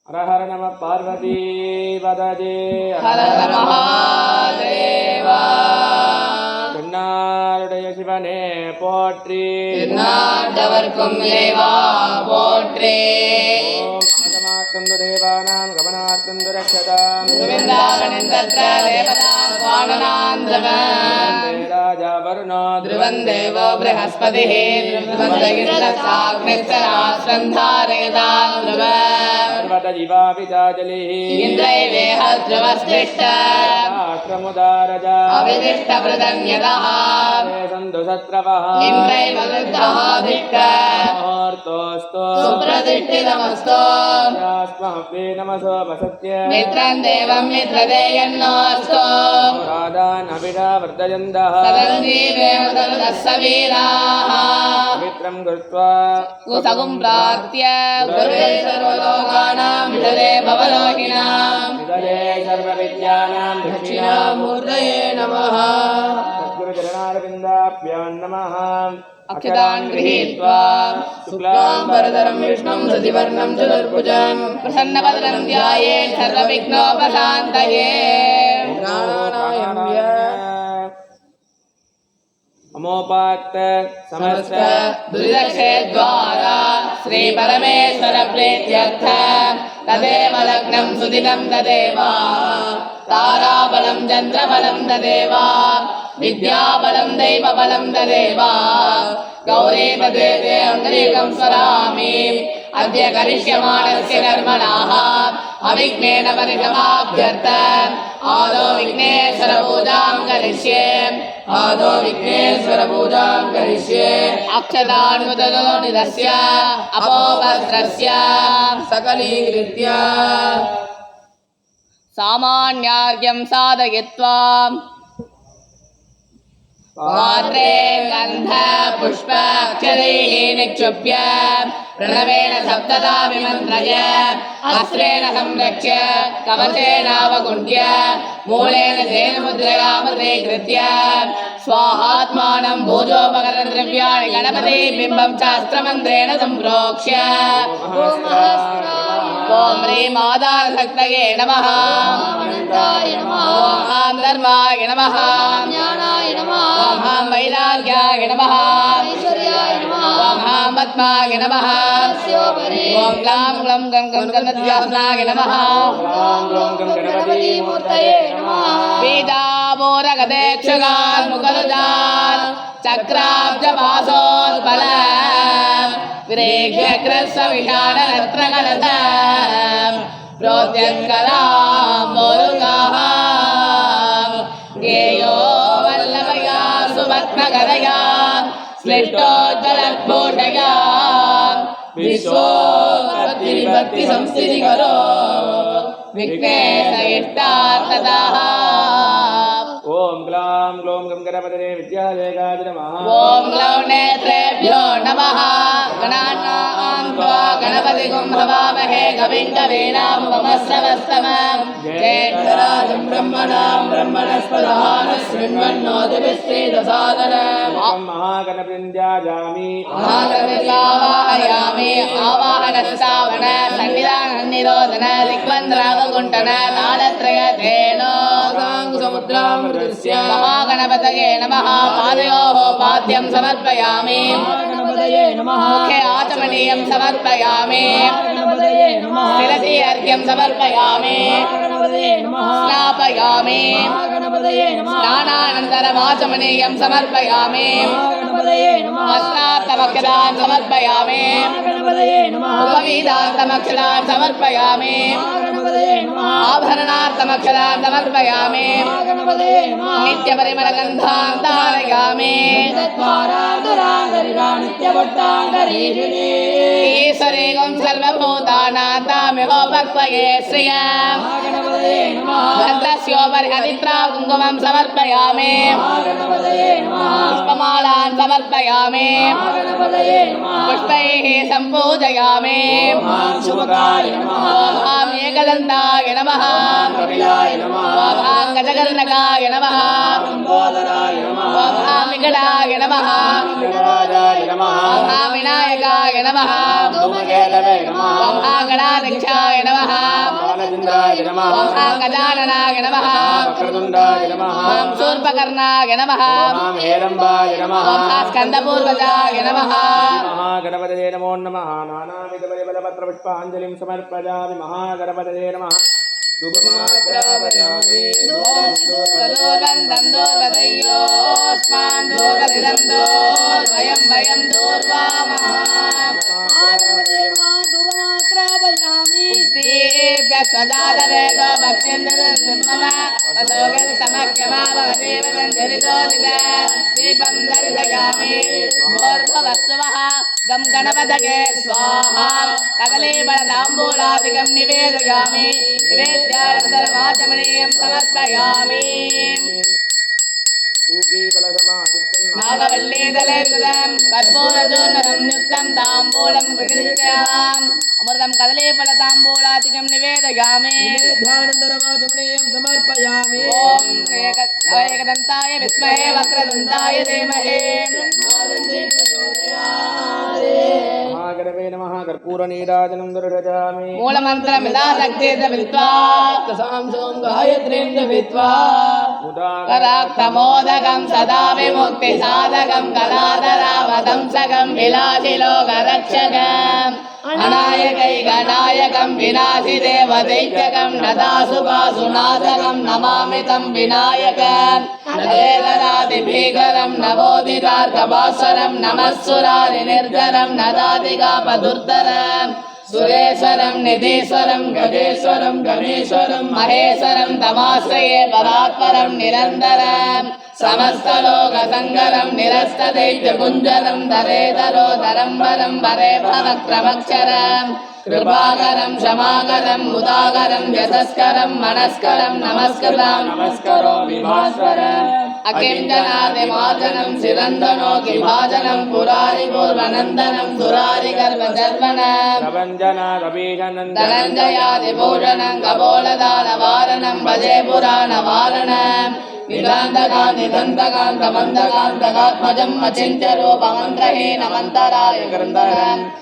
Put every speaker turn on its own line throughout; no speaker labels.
हर हर नमः पार्वती पदजे
हर हर महादेवा
தென்னாருடைய சிவனே போற்றி
திருநாட்டவர்க்கும் இறைவா போற்றி
ஓம் ஆகமார்த்தந்து தேவானாம் கமனார்த்தந்து ரக்ஷதாம்
திருவிந்தாவனின் தத்ர தேவதாம் சுவானனாந்திரவன்
ராஜா வருணோ
ध्रुवं देवो बृहस्पतिः ध्रुवन्दगिरिदशाग्निस्तराश्रन्धारयतां ध्रुवम्
पर्वत जीवापिताजलिः
इन्द्रैवेह ध्रुवस्तिष्ठ
राष्ट्रमुदारजा
अविदिष्टप्रदन्यतः
सन्तु शत्रवः
इन्द्रैव वृद्धः दिष्ट
मुहूर्तोऽस्तु
सुप्रतिष्ठितमस्तु
स्मह्वे नमसो वसत्य
मित्रं देवं मित्रदेयन्नोऽस्तु
राधानभिषावर्धयन्तः
सदञ्जीवेमतनुदस्स वीराः
पवित्रं कृत्वा
कुसगुं प्राप्त्य गुरुवे सर्वलोकानां विदले भवलोकिनां
विदले सर्वविद्यानां
दक्षिणामूर्तये नमः
सद्गुरुचरणारविन्दाभ्यां नमः
अक्षतान् गृहीत्वा शुक्लाम्बरधरं विष्णुं शशिवर्णं चतुर्भुजं प्रसन्नवदनं ध्यायेत् सर्वविघ्नोपशान्तये प्राणानायम्य अमोपाक्त समस्त दुर्दक्षेद्वारा श्रीपरमेश्वर प्रीत्यर्थ तदेव लग्नं सुदिनं तदेव ताराबलं चन्द्रबलं तदेव विद्याबलं दैवबलं तदेव गौरी तदेव अङ्गलीकं स्वरामि अद्य करिष्यमाणस्य कर्मणाः अविघ्नेन परिसमाप्त्यर्थ आदौ विघ्नेश्वर पूजां करिष्ये अक्षतान्मुदतो निधस्य अपोवस्त्रस्य सकलीकृत्य सामान्यार्घ्यं साधयित्वा पात्रे गन्ध पुष्प अक्षरैः निक्षुभ्य प्रणवेन सप्तधा विमन्त्रय अस्त्रेण संरक्ष्य कवचेनावकुण्ठ्य मूलेन धेनुमुद्रया मुद्रीकृत्य स्वाहात्मानं भोजोपकरणद्रव्याणि गणपते बिम्बं शास्त्रमन्त्रेण सम्प्रोक्ष्य ॐ ह्रीं आधारशक्तये नमः ॐ धर्माय नमः ॐ वैराग्याय नमः ॐ पद्माय नमः ॐ ग्लां ग्लं गं गं गणपत्यासनाय नमः वेदामोरगदेक्षुगान् मुखरुजान् चक्राब्जवासोत्पल विरेक्ष्यग्रस्वविषाणरत्नकलता प्रोद्यङ्करां मोरुगाः गेयो वल्लभया सुभक्नगरया श्लिष्टोज्ज्वलद्भूषया विश्वोत्पत्ति संस्थिति करो विघ्नेश इष्टार्थदाः
ओम ग्लां ग्लों गं गणपतये विद्यादेगाय नमः
ओम ग्लौं नेत्रेभ्यो नमः गणानां त्वा गणपतिगुं भवामहे कविं कवीनामुपमश्रवस्तमं ज्येष्ठराजं ब्रह्मणां ब्रह्मणस्पदः शृण्वन्नोतिभिश्रीदसादनम्
महागणपतिञ्जायामि
महागणपतिवाहयामि आवाहनस्तावන सन्निधाननिरोधन दिग्बन्धनावकुण्ठन तालत्रयतेनो महागणपतये नमः पादयोः पाद्यं समर्पयामि मुखे आचमनीयं समर्पयामि शिरसि अर्घ्यं समर्पयामि स्नापयामि स्नानानन्तरमाचमनीयं समर्पयामि वस्त्रार्थमक्षतान् समर्पयामि उपवीतार्थमक्षतान् समर्पयामि आभरणार्थमक्षतान् समर्पयामि नित्यपरिमलगन्धान् धारयामि ईश्वरेगं सर्वभूतानां तामेव भक्तये श्रियं गन्धस्योपरि हरिद्रा कुङ्कुमं समर्पयामि पुष्पमालान् समर्पयामि पुष्पैः सम्पूजयामि ॐ एकदन्ताय नमः
कपिलाय नमः
ओम गजकर्णकाय नमः
लंबोदराय नमः
ओम विकटाय नमः
विघ्नराजाय नमः
ओम विनायकाय नमः
धूमकेतवे नमः
ओम गणाध्यक्षाय नमः
बालचन्द्राय नमः
ओम गजाननाय नमः
वक्रतुण्डाय नमः
ओम शूर्पकर्णाय नमः
ओम हेरम्बाय नमः
ओम स्कन्दपूर्वजाय नमः
महागणपतये नमो नमः नानाविधपरिबलपत्रपुष्पाञ्जलिं समर्पयामि महागणपतये नमः धूपमाग्रापयामि
दूर्वन्दं दूर्वदयोस्मान् दूर्वदिदं दूर्वयं वयं दूर्वामः उत्तीभ्यः स्वजातवेदो भक्ष्यन्दमम वसोगस्तमख्यमावदेव सञ्चरितोदित दीपं दर्शयामि भोर्भवस्वः गं गणपतये स्वाहा कदलीफलताम्बूलादिकं निवेदयामि निवेद्यानन्तरमाचमनीयं समर्पयामि नागवल्लीदलेकृतं कर्पूरचूर्णं युक्तं ताम्बूलं प्रकृत्याम् अमृतं कदलीफलताम्बूलादिकं निवेदयामि
समर्पयामि
ॐ एकदन्ताय विद्महे वक्रतुण्डाय धीमहि
महागणपतये नमः कर्पूरनीराजनं दर्शयामि
मूलमन्त्रमिदाशक्तिर्विद्वा
सांसों गायत्रीं जपित्वा
कराक्तमोदकं सदा विमुक्तिसाधकं कलाधरावदंसकं विलासिलोकरक्षकम् अनायकैकनायकं विनाशिदेवदैत्यकं नदासुभासुनाशकं नमामि तं विनायकं नदेतरादिभीकरं नवोदितार्कभास्वरं नमस्सुरारिनिर्जरं नदादिकापदुर्धरं सुरेश्वरं निधीश्वरं गजेश्वरं गणेश्वरं महेश्वरं तमाश्रये परात्परं निरन्तरं समस्तलोकसङ्गरं निरस्तदैत्यकुञ्जरं धरेधरोधरं वरं वरे भवक्रमक्षरं कृपाकरं क्षमाकरं मुदाकरं यशस्करं मनस्करं नमस्कृतं
नमस्करोमि भास्वरम्
अकिञ्चनादिमार्जनं शिरन्दनो किभाजनं पुरारिपूर्वनन्दनं सुरारिगर्वजर्वणं धनञ्जयादिभूषणं कपोलदानवारणं भजे पुराणवारणं निदान्तकान्तिदन्तकान्तमन्दकान्तकात्मजं अचिन्त्यरूपमन्त्रहीनमन्तराय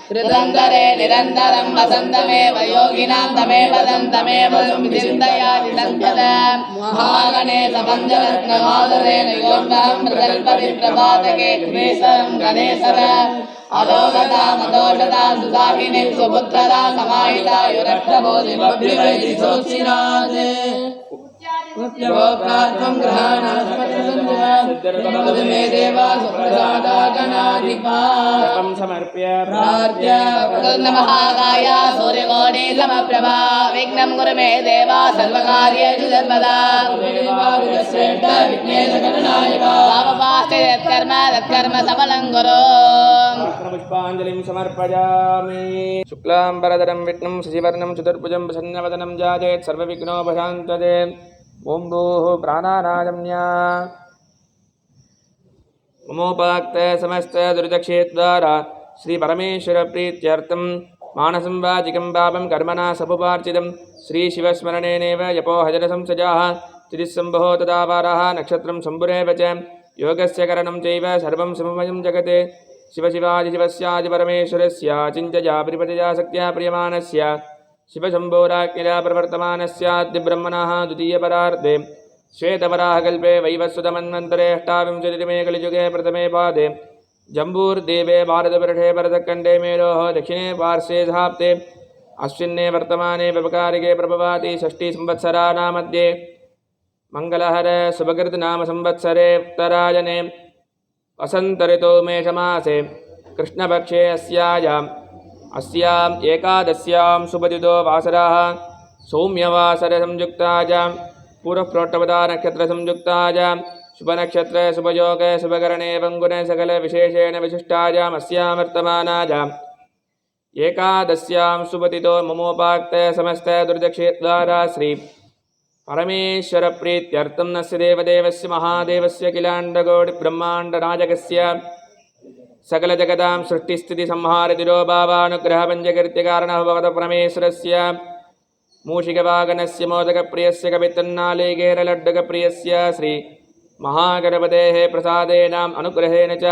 कृतन्तरे निरन्तरं वसन्तमेव योगिनां तमेव दन्तमेव विचिन्तयादि सम्पदं महागणेश पञ्चरत्नमादरेण योन्नहं प्रकल्पतिप्रभातके कृष्णेश्वरं गणेशरम् अधोगता मदोषता सुदाहिनीं सुपुत्रदा समाहिता युरक्तबोधिमभ्युवैदिशोचिराजे योगात्मं ग्रहणास्मृतं मे देवा सुप्रसादा गणाधिपा
समर्प्य
प्रार्थ्य महाकाय सूर्यकोटि समप्रभा विघ्नं कुरु मे देवा सर्वकार्येषु सर्वदा
श्रेष्ठ विघ्नेश गणनायक
वामपास्ते तत्कर्म सफलं कुरु
पुष्पाञ्जलिं समर्पयामि शुक्लाम्बरधरं विष्णुं शशिवर्णं चतुर्भुजं प्रसन्नवदनं जायेत् सर्वविघ्नोपशान्तये ॐ भूः प्राणानागम्या ममोपाक्त समस्त दुर्दक्षेद्वारा श्री परमेश्वर प्रीत्यर्थं मानसं वाचिकं पापं कर्मणा समुपार्जितं श्री शिवस्मरणेनेव यपो हजनसंसजाः तिरिस्सम्भवो तदा वाराः नक्षत्रं शम्भुरेव च योगस्य करणं चैव सर्वं सममयं जगते शिवशिवादिशिवस्यादिपरमेश्वरस्य चिन्तया प्रिपतया शक्त्या प्रियमाणस्य शिवशम्भोराज्ञया प्रवर्तमानस्याद्यब्रह्मणः द्वितीयपरार्धे श्वेतवराहकल्पे वैवस्वतमन्वन्तरे अष्टाविंशतितमे कलियुगे प्रथमे पादे जम्बूर्देवे भारतवर्षे भरतखण्डे मेरोः दक्षिणे पार्श्वे सहाप्ते अश्विन्ने वर्तमाने व्यवकारिके प्रभवाति षष्ठीसंवत्सराणामध्ये मङ्गलहर सुभकृतनामसंवत्सरे उत्तरायणे वसन्तऋतौ मेषमासे कृष्णपक्षे अस्याम् एकादश्यां सुपतितो वासराः सौम्यवासरसंयुक्तायां पूर्वप्रोक्तवता नक्षत्रसंयुक्तायां शुभनक्षत्र शुभयोग शुभकरणे वङ्गुने सकलविशेषेण विशिष्टायाम् अस्यां वर्तमानायाम् एकादश्यां सुपतितो ममोपाक्त समस्त दुर्दक्षेद्वारा श्री परमेश्वरप्रीत्यर्थं नस्य देवदेवस्य महादेवस्य किलाण्डकोटिब्रह्माण्डनायकस्य सकलजगतां सृष्टिस्थितिसंहारतिरोभावानुग्रहपञ्चकृत्यकारणः भगवतः परमेश्वरस्य मूषिकवागनस्य मोदकप्रियस्य कवितन्नालिकेरलड्डुकप्रियस्य श्री महागणपतेः प्रसादेनाम् अनुग्रहेण च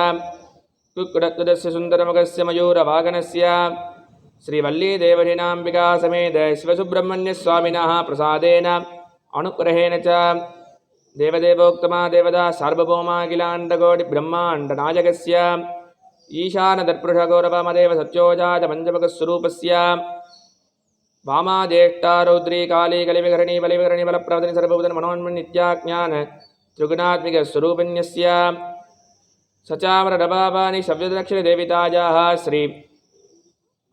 कुक्कुटत्वदस्य सुन्दरमुखस्य मयूरवागनस्य श्रीवल्लीदेवहिनाम्बिका समेत शिवसुब्रह्मण्यस्वामिनः प्रसादेन अनुग्रहेण च देवदेवोक्तमा देवता सार्वभौमाखिलाण्डकोटिब्रह्माण्डनायकस्य ईशानदर्पृषगौरवमदेव सत्योजातपञ्चमुखस्वरूपस्य वामाज्येष्ठा रौद्री काली कलिविहरणी बलिविहरणी बलप्रवदनी सर्वभूतन मनोन्मणि नित्याज्ञान त्रिगुणात्मिकस्वरूपिण्यस्य सचामरडबाबानि शब्ददक्षिणदेवितायाः श्री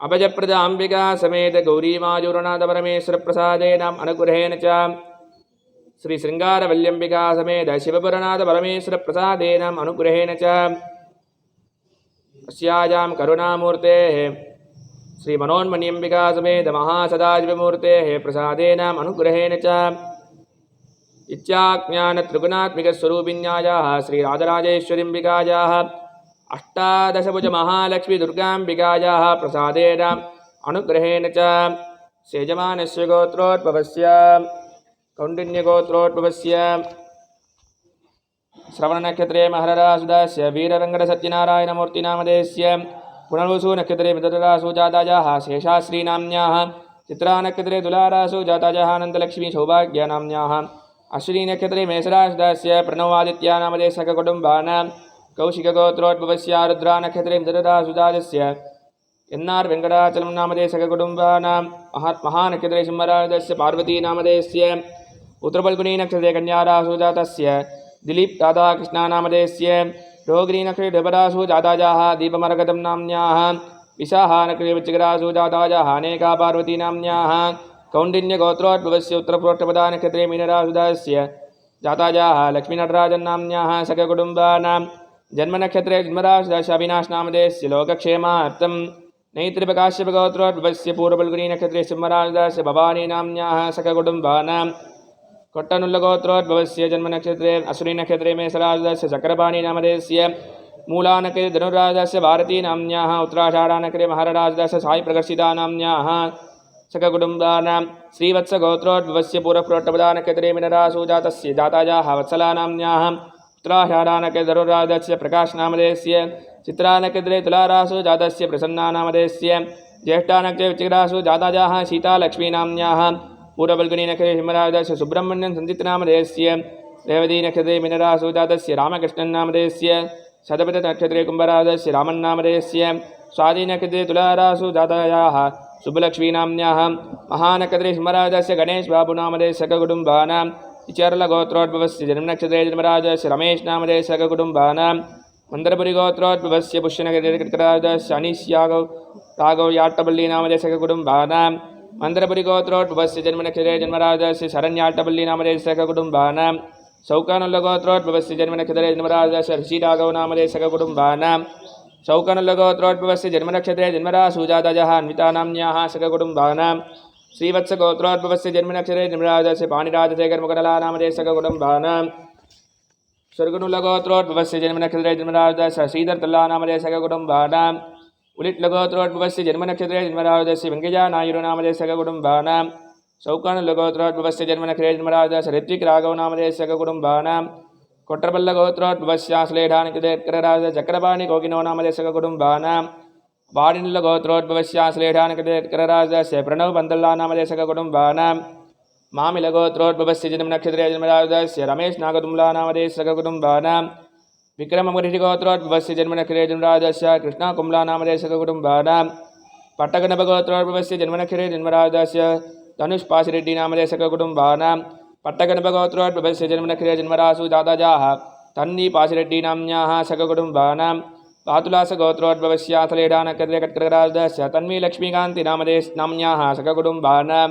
अभयप्रदाम्बिका समेत गौरीमायूरनाथपरमेश्वरप्रसादेनाम् अनुग्रहेण च श्री शृङ्गारवल्यम्बिका समेत शिवपुरनाथपरमेश्वरप्रसादेनाम् अनुग्रहेण च अस्यायां करुणामूर्तेः श्री मनोन्मण्यम्बिका समेत महासदाशिवमूर्तेः प्रसादेनाम् अनुग्रहेण च इत्याज्ञानत्रिगुणात्मिकस्वरूपिण्यायाः श्रीराजराजेश्वरीम्बिकायाः अष्टादशभुजमहालक्ष्मीदुर्गाम्बिकायाः प्रसादेन अनुग्रहेण च सेजमानस्य गोत्रोद्भवस्य कौण्डिन्यगोत्रोद्भवस्य श्रवणनक्षत्रे महररासुदास्य वीरवेङ्कटसत्यनारायणमूर्तिनामधेयस्य पुनर्वसु नक्षत्रे मित्ररासु जातायाः शेषाश्रीनाम्न्याः चित्रानक्षत्रे तुलारासु जातायाः अनन्तलक्ष्मी सौभाग्यनाम्न्याः अश्विनीनक्षत्रे मेषरासुदास्य प्रणवादित्यानामधेयस्य कुटुम्बानां कौशिकगोत्रोद्भवस्य रुद्रानक्षत्रे मित्ररासु जातस्य एन्आर् वेङ्कटाचलं नामधेयस्य कुटुम्बानां महानक्षत्रे सिंहराजस्य पार्वतीनामधेयस्य उत्तरफल्गुनीनक्षत्रे कन्यारासु जातस्य दिलीप राधाकृष्णानामधेयस्य रोगिणीनक्षत्रे डबरासु जातायाः दीपमरगतं नाम्न्याः विशाखानक्षत्रे वृश्चिकरासु जातायाः अनेका पार्वतीनाम्न्याः कौण्डिन्यगोत्रोद्भवस्य उत्तरप्रोष्ठपदानक्षत्रे मीनरासुदास्य जातायाः लक्ष्मीनटराजन्नाम्न्याः सककुटुम्बानां जन्मनक्षत्रे जन्मरासुदास्य अविनाशनामधेयस्य लोकक्षेमार्थं नैत्रिपकाश्यपगोत्रोद्भवस्य पूर्वफल्गुनीनक्षत्रे सिंहरासुदास्य भवानीनाम्न्याः सककुटुम्बानां कोट्टनुल्लगोत्रोद्भवस्य जन्मनक्षत्रे अश्विनीनक्षत्रे मेषरासुदास्य चक्रपाणीनामधेयस्य मूलानक्षत्रे धनुरासुदास्य भारतीनाम्न्याः उत्तराषाढानक्षत्रे महाराजदास्य सायप्रकर्षितानाम्न्याः सककुटुम्बानां श्रीवत्सगोत्रोद्भवस्य पूर्वप्रोट्टपदानक्षत्रे मीनरासु जातस्य जातायाः वत्सलानाम्न्याः उत्तराषाढानक्षत्रे धनुरासुदास्य प्रकाशनामधेयस्य चित्रानक्षत्रे तुलारासु जातस्य प्रसन्नानामधेयस्य ज्येष्ठानक्षत्रे वृश्चिकरासु जातायाः सीतालक्ष्मीनाम्न्याः पूर्वफल्गुनीनक्षत्रे सिंहराजस्य सुब्रह्मण्यं सञ्जितनामधेयस्य रेवतीनक्षत्रे मीनरासु जातस्य रामकृष्णन्नामधेयस्य शतपथनक्षत्रे कुम्भराजस्य रामन्नामधेयस्य स्वाधीनक्षत्रे तुलारासु जातायाः सुब्बलक्ष्मीनाम्न्याः महानक्षत्रे सिंहराजस्य गणेशबाबुनामधेयस्य सककुटुम्बानां इचर्लगोत्रोद्भवस्य जन्मनक्षत्रे जन्मराजस्य रमेशनामधेयस्य सककुटुम्बानां मन्दरपुरिगोत्रोद्भवस्य पुष्यनक्षत्रे कृत्कराजस्य अनीश्यागौ राघव याट्टपल्लीनामधेयस्य सककुटुम्बानां मन्दरपुरिगोत्रोद्भवस्य जन्मनक्षत्रे जन्मराजस्य शरण्याट्टपल्लीनामधेयस्य सककुटुम्बानां शौकानुल्लगोत्रोद्भवस्य जन्मनक्षत्रे जन्मराजस्य ऋषिराघवनामधेयस्य सककुटुम्बानां शौकानुल्लगोत्रोद्भवस्य जन्मनक्षत्रे जन्मरासु जातायाः अन्वितानाम्न्याः सककुटुम्बानां श्रीवत्सगोत्रोद्भवस्य जन्मनक्षत्रे जन्मराजस्य पाणिराजशेखरमुकरलानामधेयस्य सककुटुम्बानां स्वर्गनुल्लगोत्रोद्भवस्य जन्मनक्षत्रे जन्मराजस्य श्रीधरतल्लानामधेयस्य सककुटुम्बानां उलिट्लगोत्रोद्भवस्य जन्मनक्षत्रे जन्मराजस्य वेङ्कय्यनायुडुनामधेयस्य सककुटुम्बानां शौकानुल्लगोत्रोद्भवस्य जन्मनक्षत्रे जन्मराजस्य ऋत्विकराघवनामधेयस्य सककुटुम्बानां कोट्टरपल्लगोत्रोद्भवस्य श्लेषानकृते चक्रपाणि कोकिनो नामधेयस्य सककुटुम्बानां वाडिनुल्लगोत्रोद्भवस्य श्लेषानकृते प्रणवपन्तल्लानामधेयस्य सककुटुम्बानां मामिलगोत्रोद्भवस्य जन्मनक्षत्रे जन्मराजस्य रमेश नागतुम्लानामधेयस्य सककुटुम्बानां विक्रममुनिगोत्रोद्भवस्य जन्मनक्षत्रे जन्मराजस्य कृष्णाकुम्लानामधेयस्य सककुटुम्बानां पट्टगणपगोत्रोद्भवस्य जन्मनक्षत्रे जन्मराजस्य धनुष्पाशिरेड्डिनामधेयस्य सककुटुम्बानां पट्टगणपगोत्रोद्भवस्य जन्मनक्षत्रे जन्मरासु जातायाः तन्वीपाशिरेड्डिनाम्न्याः सककुटुम्बानां पातुलासगोत्रोद्भवस्य श्लेषानक्षत्रे कट्कराजस्य तन्वीलक्ष्मीकान्तिनामधेयस्नाम्न्याः सककुटुम्बानां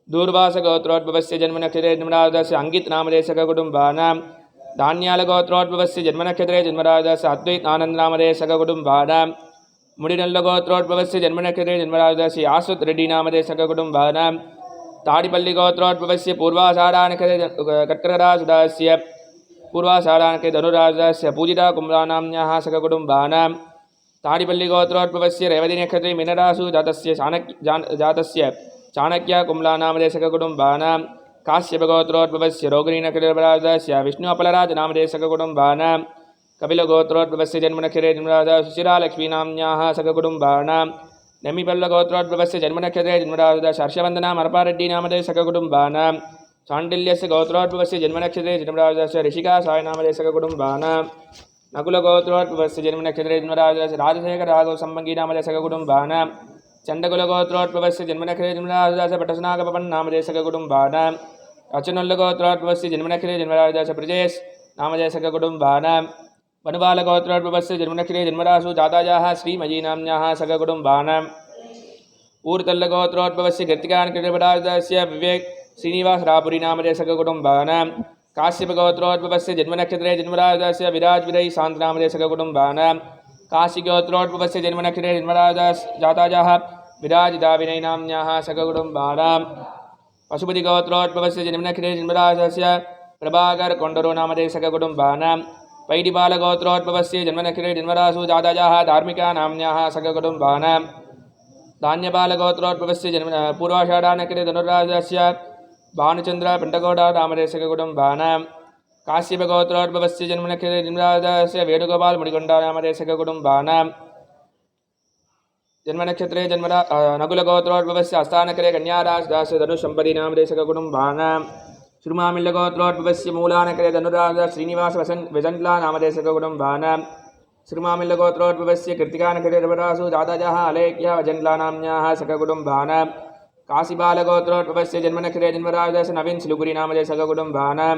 दूर्वासगोत्रोद्भवस्य जन्मनक्षत्रे जन्मराजस्य अङ्गितनामधेयस्य सककुटुम्बानां धान्यालगोत्रोद्भवस्य जन्मनक्षत्रे जन्मराजस्य अद्वैतानन्दनामधेयस्य सककुटुम्बानां मुडिनल्लगोत्रोद्भवस्य जन्मनक्षत्रे जन्मराजस्य आश्वतरेड्डिनामधेयस्य सककुटुम्बानां ताडिपल्लिगोत्रोद्भवस्य पूर्वाषाढानक्षत्रे कट्कराजदास्य पूर्वाषाढानक्षत्रे धनुराजस्य पूजिता कुम्भनाम्न्याः सककुटुम्बानां ताडिपल्लिगोत्रोद्भवस्य रेवतीनक्षत्रे मीनरासु जातस्य चाणक्य कुम्लानामदेशकुटुम्बानां काश्यपगोत्रोद्भवस्य रोगिणीनखिलराजस्य विष्णुअपलराजनामदेशकुटुम्बानां कपिलगोत्रोद्भवस्य जन्मनक्षत्रे जन्मराजः सुशिरालक्ष्मीनाम्न्याः सककुटुम्बानां नमिपल्लगोत्रोद्भवस्य जन्मनक्षत्रे जन्मराजः हर्षवर्धनां अरपारेड्डी सककुटुम्बानां चाण्डिल्यस्य गोत्रोद्भवस्य जन्मनक्षत्रे जन्मराजस्य ऋषिकासायनामदेशकुटुम्बानां नकुलगोत्रोद्भवस्य जन्मनक्षत्रे जन्मराजस्य राजशेखरराघवसम्बङ्गीनामदेशकुटुम्बानां चण्डकुलगोत्रोद्भवस्य जन्मनक्षत्रे जन्मराजस्य पटसनागपन्नामदेशकुटुम्बानां अचनुल्लगोत्रोद्भवस्य जन्मनक्षत्रे जन्मराजस्य प्रजेश नामदेशकुटुम्बानां वनुबालगोत्रोद्भवस्य जन्मनक्षत्रे जन्मरासु जातायाः श्रीमयीनाम्न्याः सककुटुम्बानां ऊर्तल्लगोत्रोद्भवस्य कृत्तिकानकृतपराजस्य विवेक श्रीनिवासरापुरीनामदेशकुटुम्बानां काश्यपगोत्रोद्भवस्य जन्मनक्षत्रे जन्मराजस्य विराजविरयि शान्तनामदेशकुटुम्बानां काशीगोत्रोद्भवस्य जन्मनक्षत्रे जन्मराजस्य जातायाः विराजिताविनयनाम्न्याः सककुटुम्बानां पशुपतिगोत्रोद्भवस्य जन्मनक्षत्रे जन्मराजस्य प्रभाकर कोण्डरो नामदेशकुटुम्बानां पैडिपालगोत्रोद्भवस्य जन्मनक्षत्रे जन्मरासु जातायाः धार्मिकानाम्न्याः सककुटुम्बानां धान्यपालगोत्रोद्भवस्य जन्म पूर्वाषाढानक्षत्रे धनुर्राजस्य भानुचन्द्र पिण्डगौडा नामदेशकुटुम्बानां काश्यपगोत्रोद्भवस्य जन्मनक्षत्रे जन्मराजस्य वेणुगोपाल मुनिगोण्डा नामदेशकुटुम्बानां जन्मनक्षत्रे नकुलगोत्रोद्भवस्य अस्थानकरे कन्याराजदास्य धनुषम्पदी नामदेशकुटुम्बानां श्रीमामिल्लगोत्रोद्भवस्य मूलानकरे धनुराज श्रीनिवास वसण्ट्ला नामदेशकुटुम्बानां श्रीमामिल्लगोत्रोद्भवस्य कृत्तिकानकरे रवरासु जातायाः अलेख्या वजण्ट्लानाम्न्याः सककुटुम्बानां काशीबालगोत्रोद्भवस्य जन्मनक्षत्रे जन्मराजस्य नवीन सिलुगुरी नामदेशकुटुम्बानां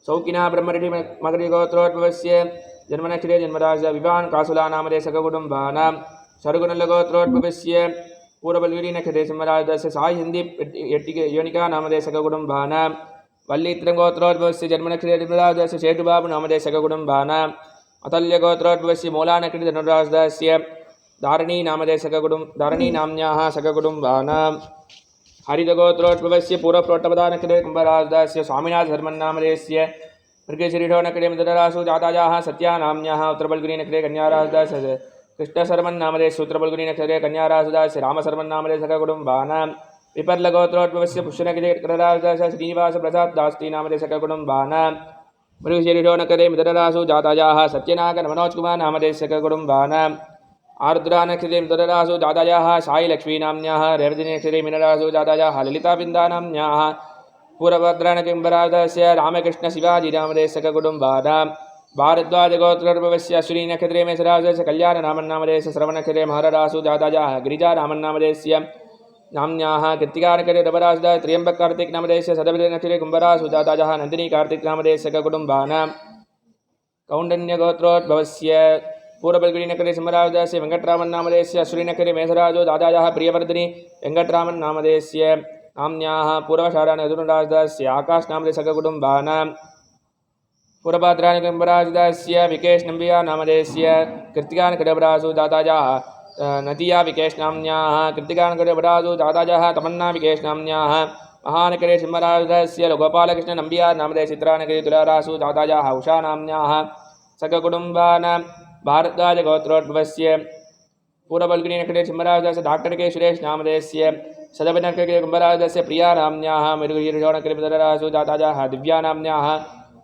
सौकिना ब्रह्मरेड्डी मगरिगोत्रोद्भवस्य जन्मनक्षत्रे जन्मराजस्य विवान् कासुला नामदेशकुटुम्बानां शरगुणल्लगोत्रोद्भवस्य पूर्वबलगिरिनक्षत्रे जन्मराजस्य साई हिंदी योनिका नामदेशकुटुम्बानां वल्लीत्रगोत्रोद्भवस्य जन्मनक्षत्रे जन्मराजस्य शेटुबाबु नामदेशकुटुम्बानां अतल्यगोत्रोद्भवस्य मूलानक्षत्रे धनुराजस्य धारणी नाम्न्याः सककुटुम्बानां हरितगोत्रोद्भवस्य पूर्वप्रोट्टपदानक्षत्रे कुम्भराजस्य स्वामिनाथधर्मन्नामदेशस्य मृगशिरीढोनक्षत्रे मृदरासु जातायाः सत्यानाम्न्याः उत्तरबलगिरिनक्षत्रे कन्याराजस्य कृष्णशर्मन्नामदेशस्य उत्तरबलगिरिनक्षत्रे कन्याराजस्य रामशर्मन्नामदेशस्य सककुटुम्बानां विपर्लगोत्रोद्भवस्य पुष्यनक्षत्रे श्रीनिवासप्रसाद दास्ती नामदेशस्य सककुटुम्बानां मृगशिरीढोनक्षत्रे मृदरासु जातायाः सत्यनाग मनोजकुमार नामदेशस्य सककुटुम्बानां आर्द्रानक्षत्रे मृदरासु जातायाः साई लक्ष्मीनाम्न्याः रेवतीनक्षत्रे मीनरासु जातायाः ललिताबिन्दानाम्न्याः पूर्वभद्रानकिम्बराजस्य रामकृष्णशिवाजी नामदेशस्य सककुटुम्बानां भारद्वाजगोत्रोद्भवस्य अश्विनीनक्षत्रे मेषराजस्य कल्याणनामन्नामदेशस्य श्रवणनक्षत्रे महारासु जातायाः गिरिजारामन्नामदेशस्य नाम्न्याः कृत्तिकानक्षत्रे रवराजस्य त्र्यम्बक कार्तिक नामदेशस्य सदभिनक्षत्रे कुम्भरासु जातायाः नन्दिनी कार्तिक नामदेशस्य सककुटुम्बानां कौण्डन्यगोत्रोद्भवस्य पूर्वबलगिरिनक्षत्रे सिंहराजस्य वेङ्कटरामन्नामदेशस्य अश्विनीनक्षत्रे मेषराजो जातायाः प्रियवर्धिनी वेङ्कटरामन्नामदेशस्य नाम्न्याः पूर्वषाढानधनुराजस्य आकाशनामदेशस्य सककुटुम्बानां पूर्वभाद्रानकुम्भराजस्य विकेश नम्बिया नामदेशस्य कृत्तिकानक्षत्रे जातायाः नदिया विकेशनाम्न्याः कृत्तिकानक्षत्रे जातायाः तमन्ना विकेशनाम्न्याः महानकरे सिंहराजस्य गोपालकृष्ण नम्बिया नामदेशस्य चित्रानगरे तुलारासु जातायाः उषा नाम्न्याः सककुटुम्बानां भारद्वाजगोत्रोद्भवस्य पूर्वबलगिरिनक्षत्रे सिंहराजस्य डॉक्टर के सुरेश नामदेशस्य सदभिनक्षत्रे कुम्भराजस्य प्रिया नाम्न्याः मृगशिरीढोनक्षत्रे जातायाः दिव्या नाम्न्याः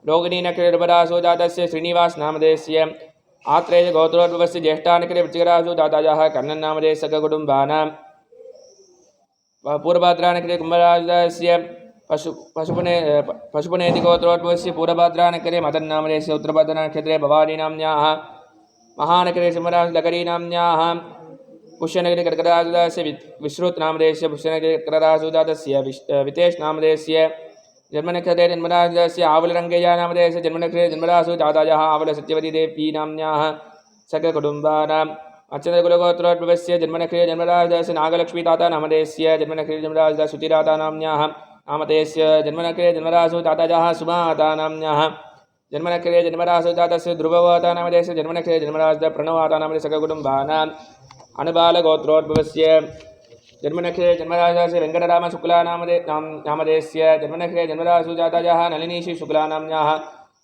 रोगिणीनक्षत्रे जातस्य श्रीनिवास नामदेशस्य आत्रेयगोत्रोद्भवस्य ज्येष्ठानक्षत्रे वृश्चिकरासु जातायाः कन्नन नामदेशस्य सककुटुम्बानां पूर्वभाद्रानक्षत्रे कुम्भराजस्य पशुपनेतिगोत्रोद्भवस्य पूर्वभाद्रानक्षत्रे मदन्नामदेशस्य उत्तरभाद्रानक्षत्रे भवानी नाम्न्याः महानक्षत्रे सिंहराजस्य लकरीनाम्न्याः पुष्यनगरे कर्कटराजस्य विश्रुत नामदेशस्य पुष्यनगरे कर्कटरासु जातस्य वितेश नामदेशस्य जन्मनक्षत्रे जन्मराजस्य आवलरङ्गय्या नामदेशस्य जन्मनक्षत्रे जन्मरासु जातायाः आवलसत्यवती देवी नाम्न्याः सककुटुम्बानां अच्युतकुलगोत्रोद्भवस्य जन्मनक्षत्रे जन्मराजस्य नागलक्ष्मी ताता नामदेशस्य जन्मनक्षत्रे जन्मराजस्य सुतिराता नाम्न्याः नामदेशस्य जन्मनक्षत्रे जन्मरासु जातायाः सुमाता नाम्न्याः जन्मनक्षत्रे जन्मरासु जातस्य ध्रुववाता नामदेशस्य जन्मनक्षत्रे जन्मराजस्य प्रणवाता नामदेशस्य सककुटुम्बानां अनुबालगोत्रोद्भवस्य जन्मनक्षत्रे जन्मराजस्य वेङ्कटरामशुक्ला नामदेशस्य जन्मनक्षत्रे जन्मरासु जातायाः नलिनीश्री शुक्ला नाम्न्याः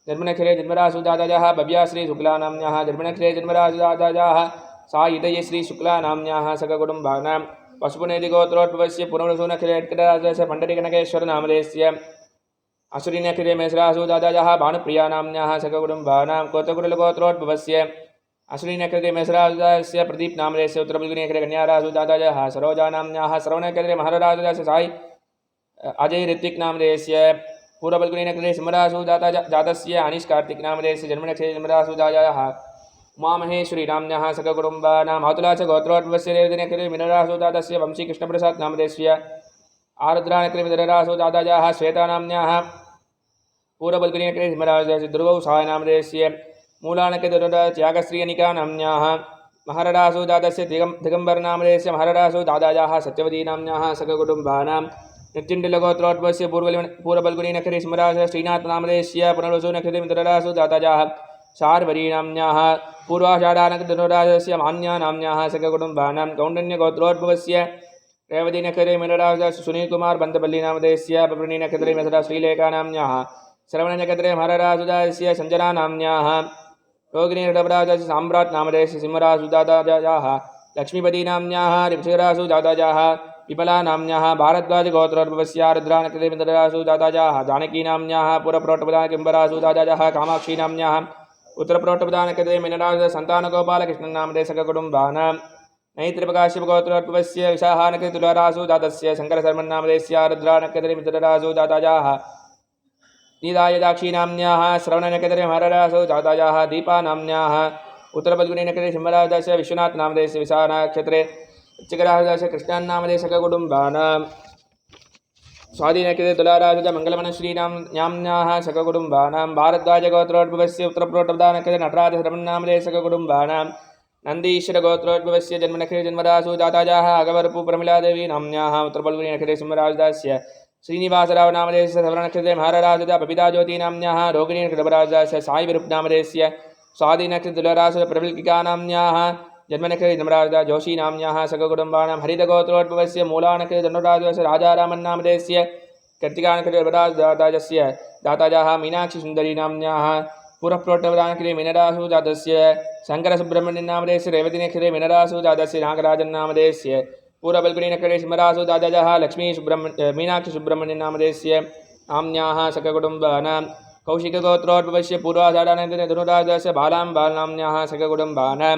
जन्मनक्षत्रे जन्मरासु जातायाः भव्याश्री शुक्ला नाम्न्याः जन्मनक्षत्रे जन्मरासु जातायाः सायुधयश्री शुक्ला नाम्न्याः सककुटुम्बानां पशुपुनेतिगोत्रोद्भवस्य पुनर्सूनखिलेट्कटादस्य पण्डरिकनकेश्वरनामधेयस्य अश्विनीनखिले मेषरासूदादायाः भानुप्रियानाम्न्याः सककुटुम्बानां कोतकुलगोत्रोद्भवस्य अश्विनीनखिले मेषरासूदास्य प्रदीपनामधेयस्य उत्तरफल्गुनीनखिले कन्यारासूदादायाः सरोजानाम्न्याः श्रवणनखिले महररासूदास्य साई अजय ऋत्विकनामधेयस्य पूर्वफल्गुनीनखिले सिंहरासूदातस्य अनीश कार्तिकनामधेयस्य जन्मनखिले जन्मरासूदायाः उमामहेश्वरीनाम्न्याः सककुटुम्बानां मातुला च गोत्रोद्भवस्य रेवतिनखिले मिनरासूदातस्य वंशी कृष्णप्रसादनामधेयस्य आरुद्रानखिले मिनरासूदादायाः श्वेतानाम्न्याः पूर्वफल्गुनीनखिले सिंहरासूदास्य ध्रुवौ सायनामधेयस्य मूलानखिले त्यागश्रीयनिकानाम्न्याः महररासूदातस्य दिगम्बरनामधेयस्य महररासूदादायाः सत्यवतीनाम्न्याः सककुटुम्बानां नित्यण्डिलगोत्रोद्भवस्य पूर्वफल्गुनीनखिले सिंहरासूदास्य श्रीनाथनामधेयस्य पुनर्वसूनखिले मिनरासूदादायाः शार्वरीनाम्न्याः पूर्वाषाढानखिले मान्यानाम्न्याः सककुटुम्बानां कौण्डन्यगोत्रोद्भवस्य रेवतीनखिले मिनरासूदास्य सुनीलकुमार बन्तपल्लीनामधेयस्य पप्रनीनखिले मेसरा श्रीलेखानाम्न्याः श्रवणनखिले महररासूदास्य सञ्जनानाम्न्याः रोगिणीनखिले साम्राट् नामधेयस्य सिंहरासूदादायाः लक्ष्मीपतीनाम्न्याः ऋषिरासूदादायाः विमलानाम्न्याः भारद्वाजगोत्रोद्भवस्य रुद्रानखिले मिनरासूदादायाः जानकीनाम्न्याः पुरप्रोट्टपदाकिम्बरासूदादायाः कामाक्षीनाम्न्याः उत्तरप्रोट्टपदानखिले मिनरासूदास्य सन्तानगोपालकृष्णन्नामधेयस्य सककुटुम्बानां नैत्रप्रकाश्यगोत्रोद्भवस्य विशाखानखिले तुलारासूदातस्य शङ्करशर्मन्नामधेयस्य रुद्रानखिले मिनरासूदादायाः नीदायदाक्षीनाम्न्याः श्रवणनखिले महररासूदादायाः दीपानाम्न्याः उत्तरफल्गुनीनखिले सिंहरासूदास्य विश्वनाथनामधेयस्य विशाखनक्षत्रे चिकरासूदास्य कृष्णान्नामधेयस्य सककुटुम्बानां स्वाधीनखिले तुलारासूदा मङ्गलमनश्रीनाम्न्याः सककुटुम्बानां भारद्वाजगोत्रोद्भवस्य उत्तरप्रोट्टपदानखिले नटराजशर्मन्नामधेयस्य सककुटुम्बानां नन्दीश्वरगोत्रोद्भवस्य जन्मनखिले जन्मरासूदादायाः अगवरपुप्रमिलादेवीनाम्न्याः उत्तरफल्गुनीनखिले सिंहरासूदास्य श्रीनिवासरावनामधेयस्य सवर्णनखिले महररासूदा बबिताज्योतिनाम्न्याः रोगिणीनखिले साईविरुप्नामधेयस्य स्वाधीनखिले तुलारासूदा प्रबल्किकानाम्न्याः जन्मनखिले जन्मरासूदा जोशीनाम्न्याः सककुटुम्बानां हरितगोत्रोद्भवस्य मूलानखिले जन्मरासूदास्य राजारामन्नामधेयस्य कर्तिकानखिले दाताजस्य दाताजाः मीनाक्षीसुन्दरीनाम्न्याः पुरप्रोट्टपदानखिले मिनरासूदातस्य शङ्करसुब्रह्मण्यनामधेयस्य रेवतीनखिले मिनरासूदातस्य नागराजन्नामधेयस्य पूर्वफल्गुनीनखिले सिंहरासूदादायाः मीनाक्षीसुब्रह्मण्यनामधेयस्य नाम्न्याः सककुटुम्बानां कौशिकगोत्रोद्भवस्य पूर्वाषाढानखिले धनुराजस्य बालाम्बालनाम्न्याः सककुटुम्बानां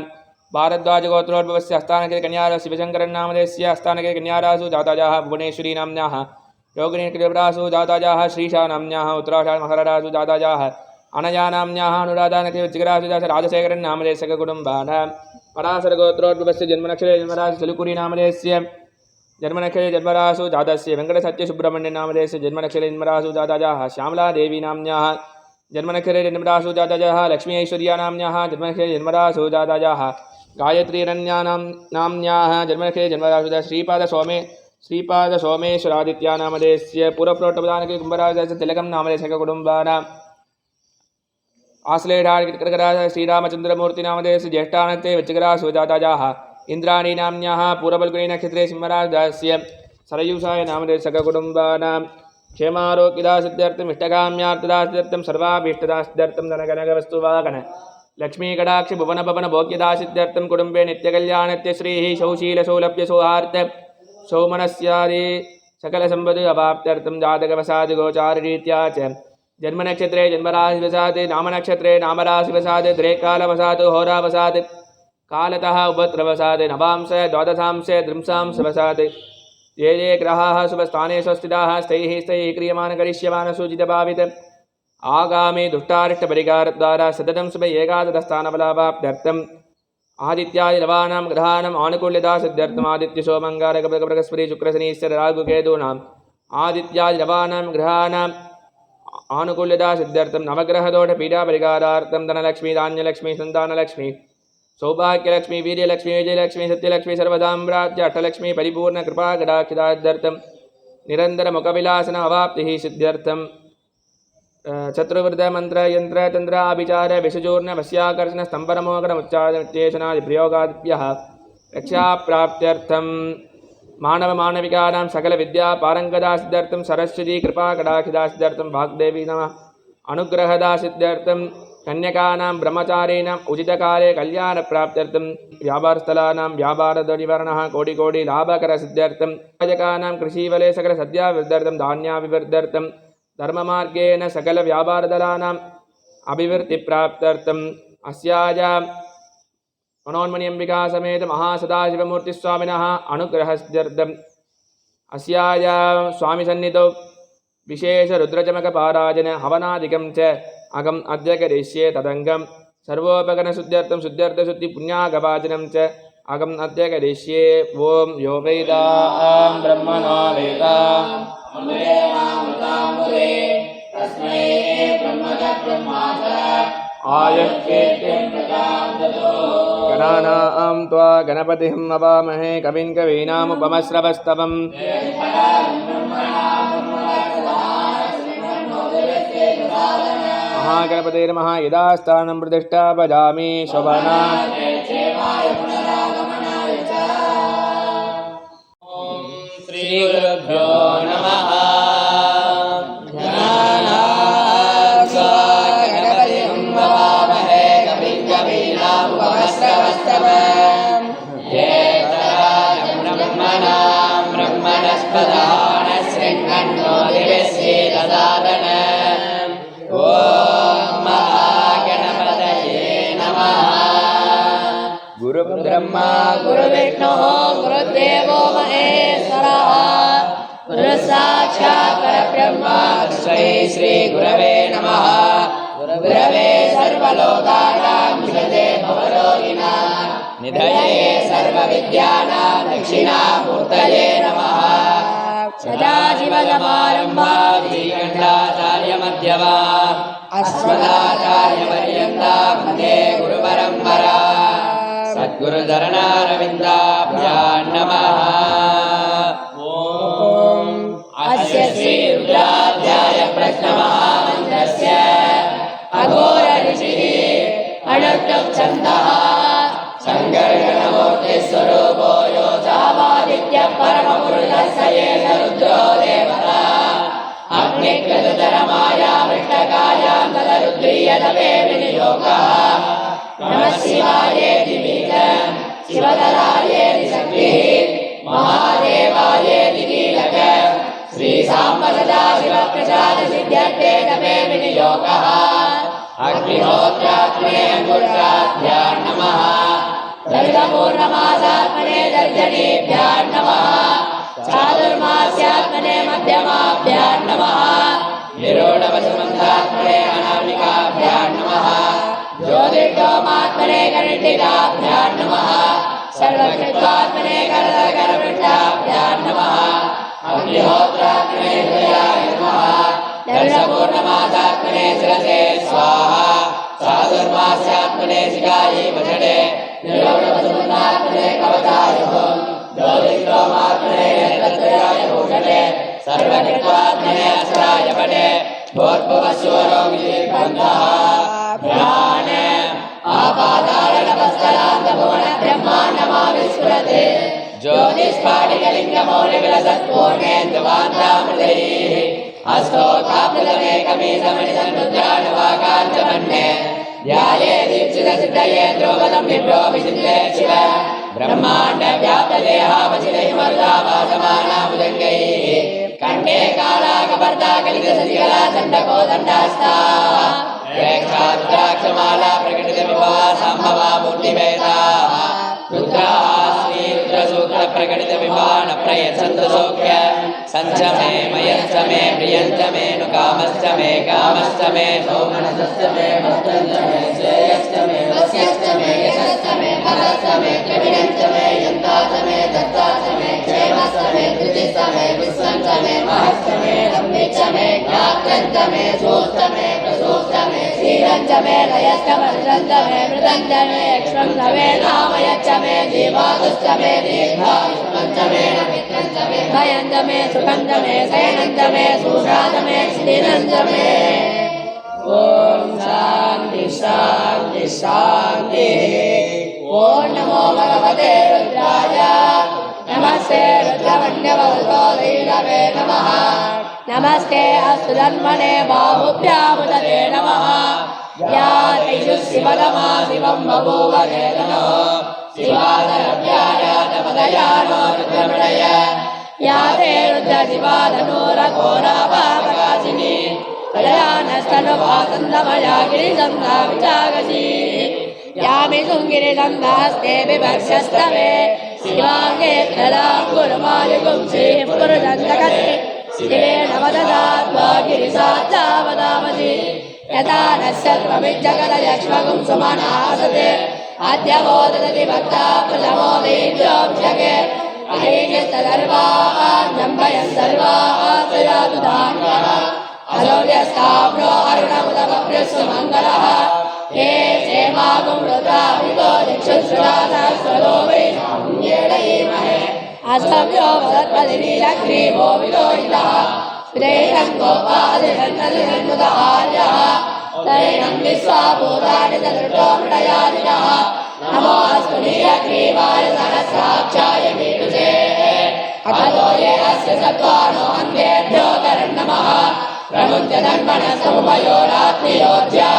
भारद्वाजगोत्रोद्भवस्य हस्तानखिले कन्याराज शिवशङ्करन्नामधेयस्य हस्तानखिले कन्यारासूदातायाः भुवनेश्वरीनाम्न्याः योगिनीनखिले श्रीशानाम्न्याः उत्तराषाढमहररासूदातायाः अनयानाम्न्याः अनुराधानखिले चिकरासूदास्य राजशेखरन्नामधेयस्य सककुटुम्बानां पराशरगोत्रोद्भवस्य जन्मनखिले जन्मराज सलुकुरीनामधेयस्य जन्मनखिले जन्मरासूदातस्य वेङ्कटसत्यसुब्रह्मण्यनामधेयस्य जन्मनखिले जन्मरासूदातायाः श्यामलादेवीनाम्न्याः जन्मनखिले जन्मरासूदातायाः लक्ष्मी ऐश्वर्यानाम्न्याः जन्मनखिले जन्मरासूदातायाः गायत्रीरण्यानाम्न्याः जन्मनखिले जन्मरासूदास्य श्रीपादसोमेश्वरादित्यानामधेयस्य पूर्वप्रोट्टपदानखिले कुम्भरासूदास्य तिलकं नामधेयस्य सककुटुम्बानां आश्लेषाकटकराज श्रीरामचन्द्रमूर्तिनामधेयस्य ज्येष्ठानखिले वृश्चिकरासूदातायाः इन्द्राणीनाम्न्याः पूर्वफल्गुनीनक्षत्रे सिंहरासूदास्य सरयूषायनामधेयस्य सककुटुम्बानां क्षेमारोग्यदासिद्ध्यर्थम् इष्टकाम्यार्थदासिद्ध्यर्थं सर्वाभीष्टदासिद्ध्यर्थं धनगणगवस्तुवाहन लक्ष्मीकटाक्ष भुवनपवन भोग्यदासिद्ध्यर्थं कुटुम्बे नित्यकल्याणत्यश्रीः सौशीलसौलभ्यसौहार्थ सौमनस्यादि सकलसम्पदि अवाप्त्यर्थं जातकवसादिगोचाररीत्या च जन्मनक्षत्रे जन्मराशिवसात् नामनक्षत्रे नामराशिवसात् द्रेकालवसात् होरावसात् कालतः उपद्रवसात् नवांश द्वादशांश त्रिंशांशवसात् ये ये ग्रहाः शुभस्थानेषु स्थिताः स्थैः क्रियमाणकरिष्यमाणसूचितभावित आगामी दुष्टारिष्टपरिकारद्वारा सततं शुभ एकादशस्थानफलाभाप्त्यर्थम् आदित्यादिनवानां ग्रहाणाम् आनुकूल्यदासिद्ध्यर्थम् आदित्यसोमङ्गारकबृहस्पति शुक्रशनीश्वर राहुकेतूनाम् आदित्यादिनवानां ग्रहाणाम् आनुकूल्यदासिद्ध्यर्थं नवग्रहदोषपीडापरिकारार्थं धनलक्ष्मी धान्यलक्ष्मी सन्तानलक्ष्मी सौभाग्यलक्ष्मी वीर्यलक्ष्मी विजयलक्ष्मी सत्यलक्ष्मी सर्वसाम्राज्य अष्टलक्ष्मी परिपूर्णकृपाकटाक्षितार्थं निरन्तरमुखविलासन अवाप्तिः सिद्ध्यर्थं चतुर्वृद्धमन्त्रयन्त्रतन्त्राभिचार विषचूर्ण वस्याकर्षण स्तम्भरमोगणमुच्चारणेशनादिप्रयोगादिभ्यः रक्षाप्राप्त्यर्थं मानवमानविकानां सकलविद्यापारङ्गदासिद्ध्यर्थं सरस्वती कृपाकटाक्षितासिद्ध्यर्थं वाग्देवी नमः अनुग्रहदासिद्ध्यर्थं कन्यकानां ब्रह्मचारीणाम् उचितकाले कल्याणप्राप्त्यर्थं व्यापारस्थलानां व्यापारनिवारणः कोटिकोटिलाभकरसिद्ध्यर्थं राजकानां कृषिवले सकलसद्याभिवृद्ध्यर्थं धान्याभिवृद्ध्यर्थं धर्ममार्गेण सकलव्यापारदलानाम् अभिवृद्धिप्राप्त्यर्थम् अस्याः मनोन्मणि अंबिका समेत महासदाशिवमूर्तिस्वामिनः अनुग्रहसिद्ध्यर्थम् अस्याः स्वामिसन्निधौ विशेषरुद्रचमकपाराजन हवनादिकं च अहम् अद्य करिष्ये तदङ्गं सर्वोपकरणशुद्ध्यर्थं शुद्ध्यर्थशुद्धिपुण्यागवाचनं च अहम् अद्य करिष्ये ॐ यो वेदां ब्रह्मणो वेदा गणानां त्वा गणपतिं नवामहे कविं कवीनामुपमश्रवस्तवम् महागणपतिर्मः यदा स्थानं प्रतिष्ठापयामि शोभना श्रीगुरुभ्यो नमः
ब्रह्मा गुरुविष्णु गुरुदेवो महेश्वरः गुरुसाक्षात् परब्रह्म तस्मै श्री गुरवे नमः। गुरवे सर्वलोकानां निधये भवरोगिणां निधये सर्वविद्यानां दक्षिणामूर्तये नमः। सदाशिवसमारम्भां श्रीकण्ठाचार्यमध्यमाम् अस्मदाचार्यपर्यन्तां वन्दे गुरुपरम्परां। सद्गुरुचरणारविन्दाभ्यां नमः। ॐ अस्य श्री रुद्राध्याय प्रश्नमहामन्त्रस्य अघोर ऋषिः अनर्थं छन्दः सङ्गर्गणमूर्तिस्वरूपो यो सामादित्यः परमपुरुषस्य एष रुद्रो देवता अग्निकृततरमाया वृष्टकायां तदरुद्रीयतपे विनियोगः। नमः शिवायेति बीजं शिवतरायेति शक्तिः महादेवायेति कीलकं श्रीसाम्ब सदाशिवप्रसादसिद्ध्यर्थे तपे विनियोगः। अग्निहोत्रात्मने अंगुराभ्यां नमः। दर्शपूर्णमासात्मने दर्शनेभ्यां नमः। चातुर्मास्यात्मने मध्यमाभ्यां नमः। निरोढवसुमन्तात्मने अनामिकाभ्यां नमः। ज्योतिर्गोमात्मने गणितिकाभ्यां नमः। सर्वकृत्वात्मने करदकरवृष्टाभ्यां नमः। अग्निहोत्रात्मने हृदयाय नमः। दर्शपूर्णमासात्मने शिरसे स्वाहा। चातुर्मास्यात्मने शिखायै वचने निरोढवसुमन्तात्मने कवचाय ज्योतिर्गोमात्मने नेत्रत्रयाय भूषणे सर्वकृत्वात्मने अस्त्राय पटे भूर्भुवस्वरो विधिर्बन्धः ध्यान आपातालनभस्तलान्तभुवन ब्रह्माण्डमाविस्फुरते ज्योतिष्पाटिकलिङ्गमौलिविलसत्पूर्णेन्दुवान्तामृतैः हस्तोत्थाप्लुतमेकमीसमनिसन्मुद्राणवाकाञ्चमन्ये ध्याये दीक्षितसिद्धये द्रौपदं विभ्रोऽभिषिद्धे शिव ब्रह्माण्डव्याप्तदेहावचितैर्मरुदाभासमानाभुजङ्गैः कण्ठे कालाकपर्दा कलितसतिकला चण्डकोदण्डास्ता प्रेक्षारुद्राक्षमाला प्रकटितविभवा सम्भवा मूर्तिभेदा रुद्राः श्रीरुद्रसूत्रप्रकटितविभान प्रयच्छन्तु सौख्य सञ्चमे मयश्च मे प्रियञ्च मे नुकामश्च मे कामश्च मे सौमनसश्च मे भक्तञ्च मे श्रेयश्च मे वस्यश्च मे यशश्च मे भरश्च मे द्रविणञ्च मे यन्ताश्च मे दत्ताश्च मे क्षेमश्च मे धृतिश्च मे विश्वञ्च मे महश्च मे लम्बिश्च मे ज्ञात्रञ्च मे सोश्च मे प्रसोश्च मे क्षीरञ्च मे लयश्च वर्षञ्च मे मृतञ्च मे यक्ष्मञ्च मे नामयश्च मे जीवादुश्च मे दीर्घायुष्मञ्च मे नमित्रञ्च मे भयञ्च मे सुखञ्च मे शयनञ्च मे सुषाद मे स्थिरञ्च मे। ॐ शान्ति शान्ति शान्तिः। ॐ नमो भगवते रुद्राय नमस्ते रुद्रमण्यवल्कोदैरवे नमः। नमस्ते अस्तु धन्वने बाहुभ्यामुदते नमः।
या तैषु शिवतमा शिवं बभूव वेदनो शिवादरव्यायातपदयानो रुद्रमृडय या ते रुद्रशिवाधनोरघोरापापकाशिनी प्रयानस्तनुवासन्दमया गिरिसन्धाविचागसी यामि सुङ्गिरिसन्धास्ते विभक्ष्यस्तवे शिवाङ्गे कलाङ्कुरमायुगुं श्रीः पुरुषन्तकते शिवेन वददात्वा गिरिसात्सा वदामसि यथा नः सर्वमिज्जगदयक्ष्मगुं सुमनासते अद्य बोधयति भक्ता प्रथमो वीर्योऽभिषके अहेयस्तदर्वान्यम्भयं सर्वाश्रयातु धान्यः असौर्यस्ताम्रो अरुणमुदमभ्यस्वमङ्गलः हे क्षेमागुं रुद्राभितो दिक्षुश्रुतासहस्रदो वैष्णव्येणयेमहे असभ्यो वदत्पदिनीलग्रीवो विलोहितः श्रेयं गोपादिषन्नदिषन्मुदहार्यः तैनं विश्वाभूतानि चतुर्थो मृडयादिनः नमो अस्तु नीलग्रीवाय सहस्राक्षाय मीडुषे अतो ये अस्य सत्त्वानो अन्येभ्यो तरन्नमः प्रमुञ्च धन्मनस्तमुपयोरात्मयोज्या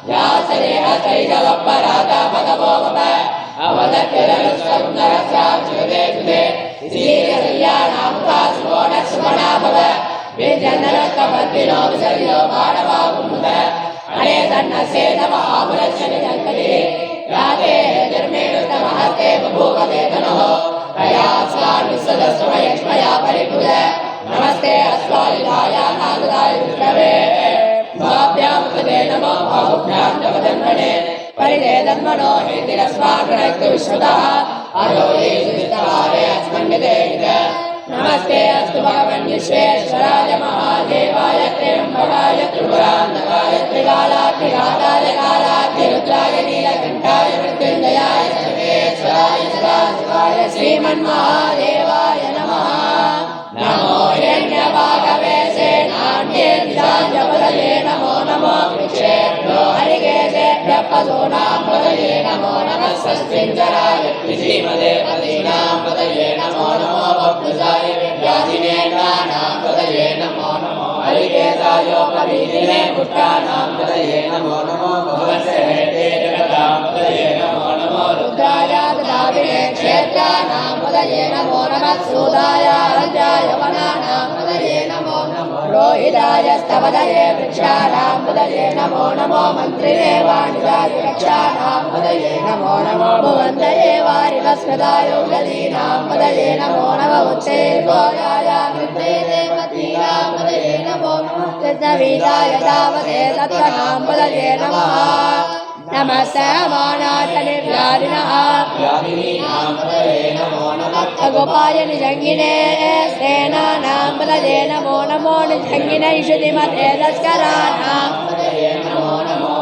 व्यासदेहस्तैजवपराता पदवोपप अवदत्यदनुष्टुन्दरस्याक्षुते सुते श्रीयसल्यानामुखासुवोणस्वणाभव विजनरत्कपद्मिनो विसर्यो बाणवाकुमुद अणे सन्नसेदमहामुरस्य निजङ्कतिः याते निर्मेणुतमहस्ते बभूव वेदनः प्रयास्वान् विश्वदस्वमयक्ष्मया परिभुज नमस्ते अस्वायुधाय नागदाय विक्रमे भाभ्यां कृते नमो बाहुभ्यां जगदन्मणे परिदेदन्मनो हेतिरस्माकरक्तु विश्वतः अयो ये सुदितवारे अस्मन्यते नमस्ते अस्तु भगवन् विश्वेश्वराय महादेवाय त्र्यम्बकाय त्रिपुरान्तकाय त्रिकालाग्निघाताय कालाग्निरुद्राय नीलकण्ठाय मृत्युञ्जयाय सर्वेश्वराय सदाशिवाय श्रीमन्महादेवाय नमः नमो हिरण्यभागवे सेनान्येन्द्राय नमो नमो वृक्षेभ्यो हरिकेशेभ्यः पशूनां पदये नमो नमः सस्मिञ्जराय श्रीमदेवतीनां पदये नमो नमो भक्तजाय विद्याधिनेत्राणां पदये नमो नमो हरिकेशायोपवीतिने पुष्टानां पदये नमो नमो भगवत्सेते जगतां पदये नमो नमो रुद्राय ददाविने क्षेत्राणां पदये नमो नमः सूदाय हरजाय वनानां पदये नमो नमो रोहिताय स्तवदये वृक्षाणां पदये नमो नमो मन्त्रिणे वाणिजाय रक्षाणां पदये नमो नमो भुवन्तये वारिवस्मदाय उदलीनां पदये नमो नमः उच्चैर्घोराय कृते देवतीनां पदये नमो नमः कृतवीराय तावते सत्त्वनां पदये नमः नमः समानाथनिर्यादिनः गोपाय निजङ्गिने सेनानां पदये नमो नमो निजङ्गिने इषुतिमते तस्कराणां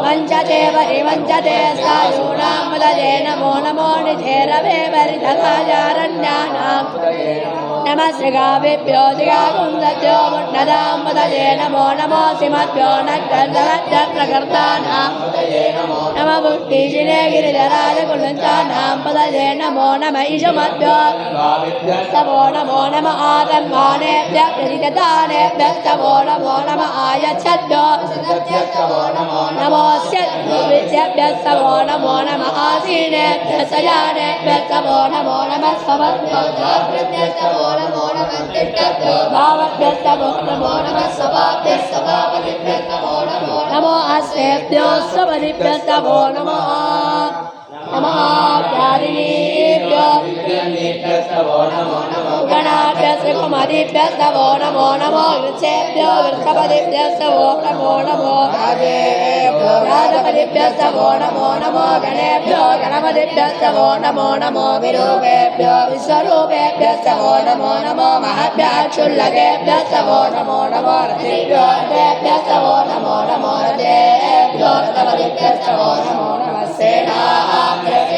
वञ्चते परिवञ्चते सायूणां पदये नमो नमो निधेरवे परिधकायारण्यानां नमः श्रीगाभ्यो दिगाकुन्दभ्यो मुन्नदां पदये नमो नमो सिमभ्यो नग्रन्दवद्यप्रकर्तानां नमः बुद्धिजिने गिरिधराय कुलञ्चानां पदये नमो नमः ईशमभ्यो तवो नमो नमः आतन्मानेभ्यः प्रतिगतानेभ्यः तवो नमो नमः आयच्छद्भ्यो नमोऽस्यद्भ्यः तवो नमो नमः आसीनेभ्यः सयानेभ्यः तवो नमो नमः समद्भ्यः तवो नमो नमः तिष्ठभ्यो भावभ्यः तवो नमो नमः सभाभ्यः सभापतिभ्यः तवो नमो नमो अस्तेभ्यो सपदिभ्यः तवो नमः नमः प्यारिणीभ्यो गणाभ्यः श्रीकुमारीभ्यः तवो नमो नमो वृक्षेभ्यो वृक्षपतिभ्यः तवो नमो नमो राजपतिभ्यः तवो नमो नमो गणेभ्यो गणपतिभ्यः तवो नमो नमो विरूपेभ्यो विश्वरूपेभ्यः तवो नमो नमो महभ्यः क्षुल्लकेभ्यः तवो नमो नमो रथेभ्यो रथेभ्यः तवो नमो नमो रथेभ्यो रथपतिभ्यः तवो नमो नमः सेनाभ्यः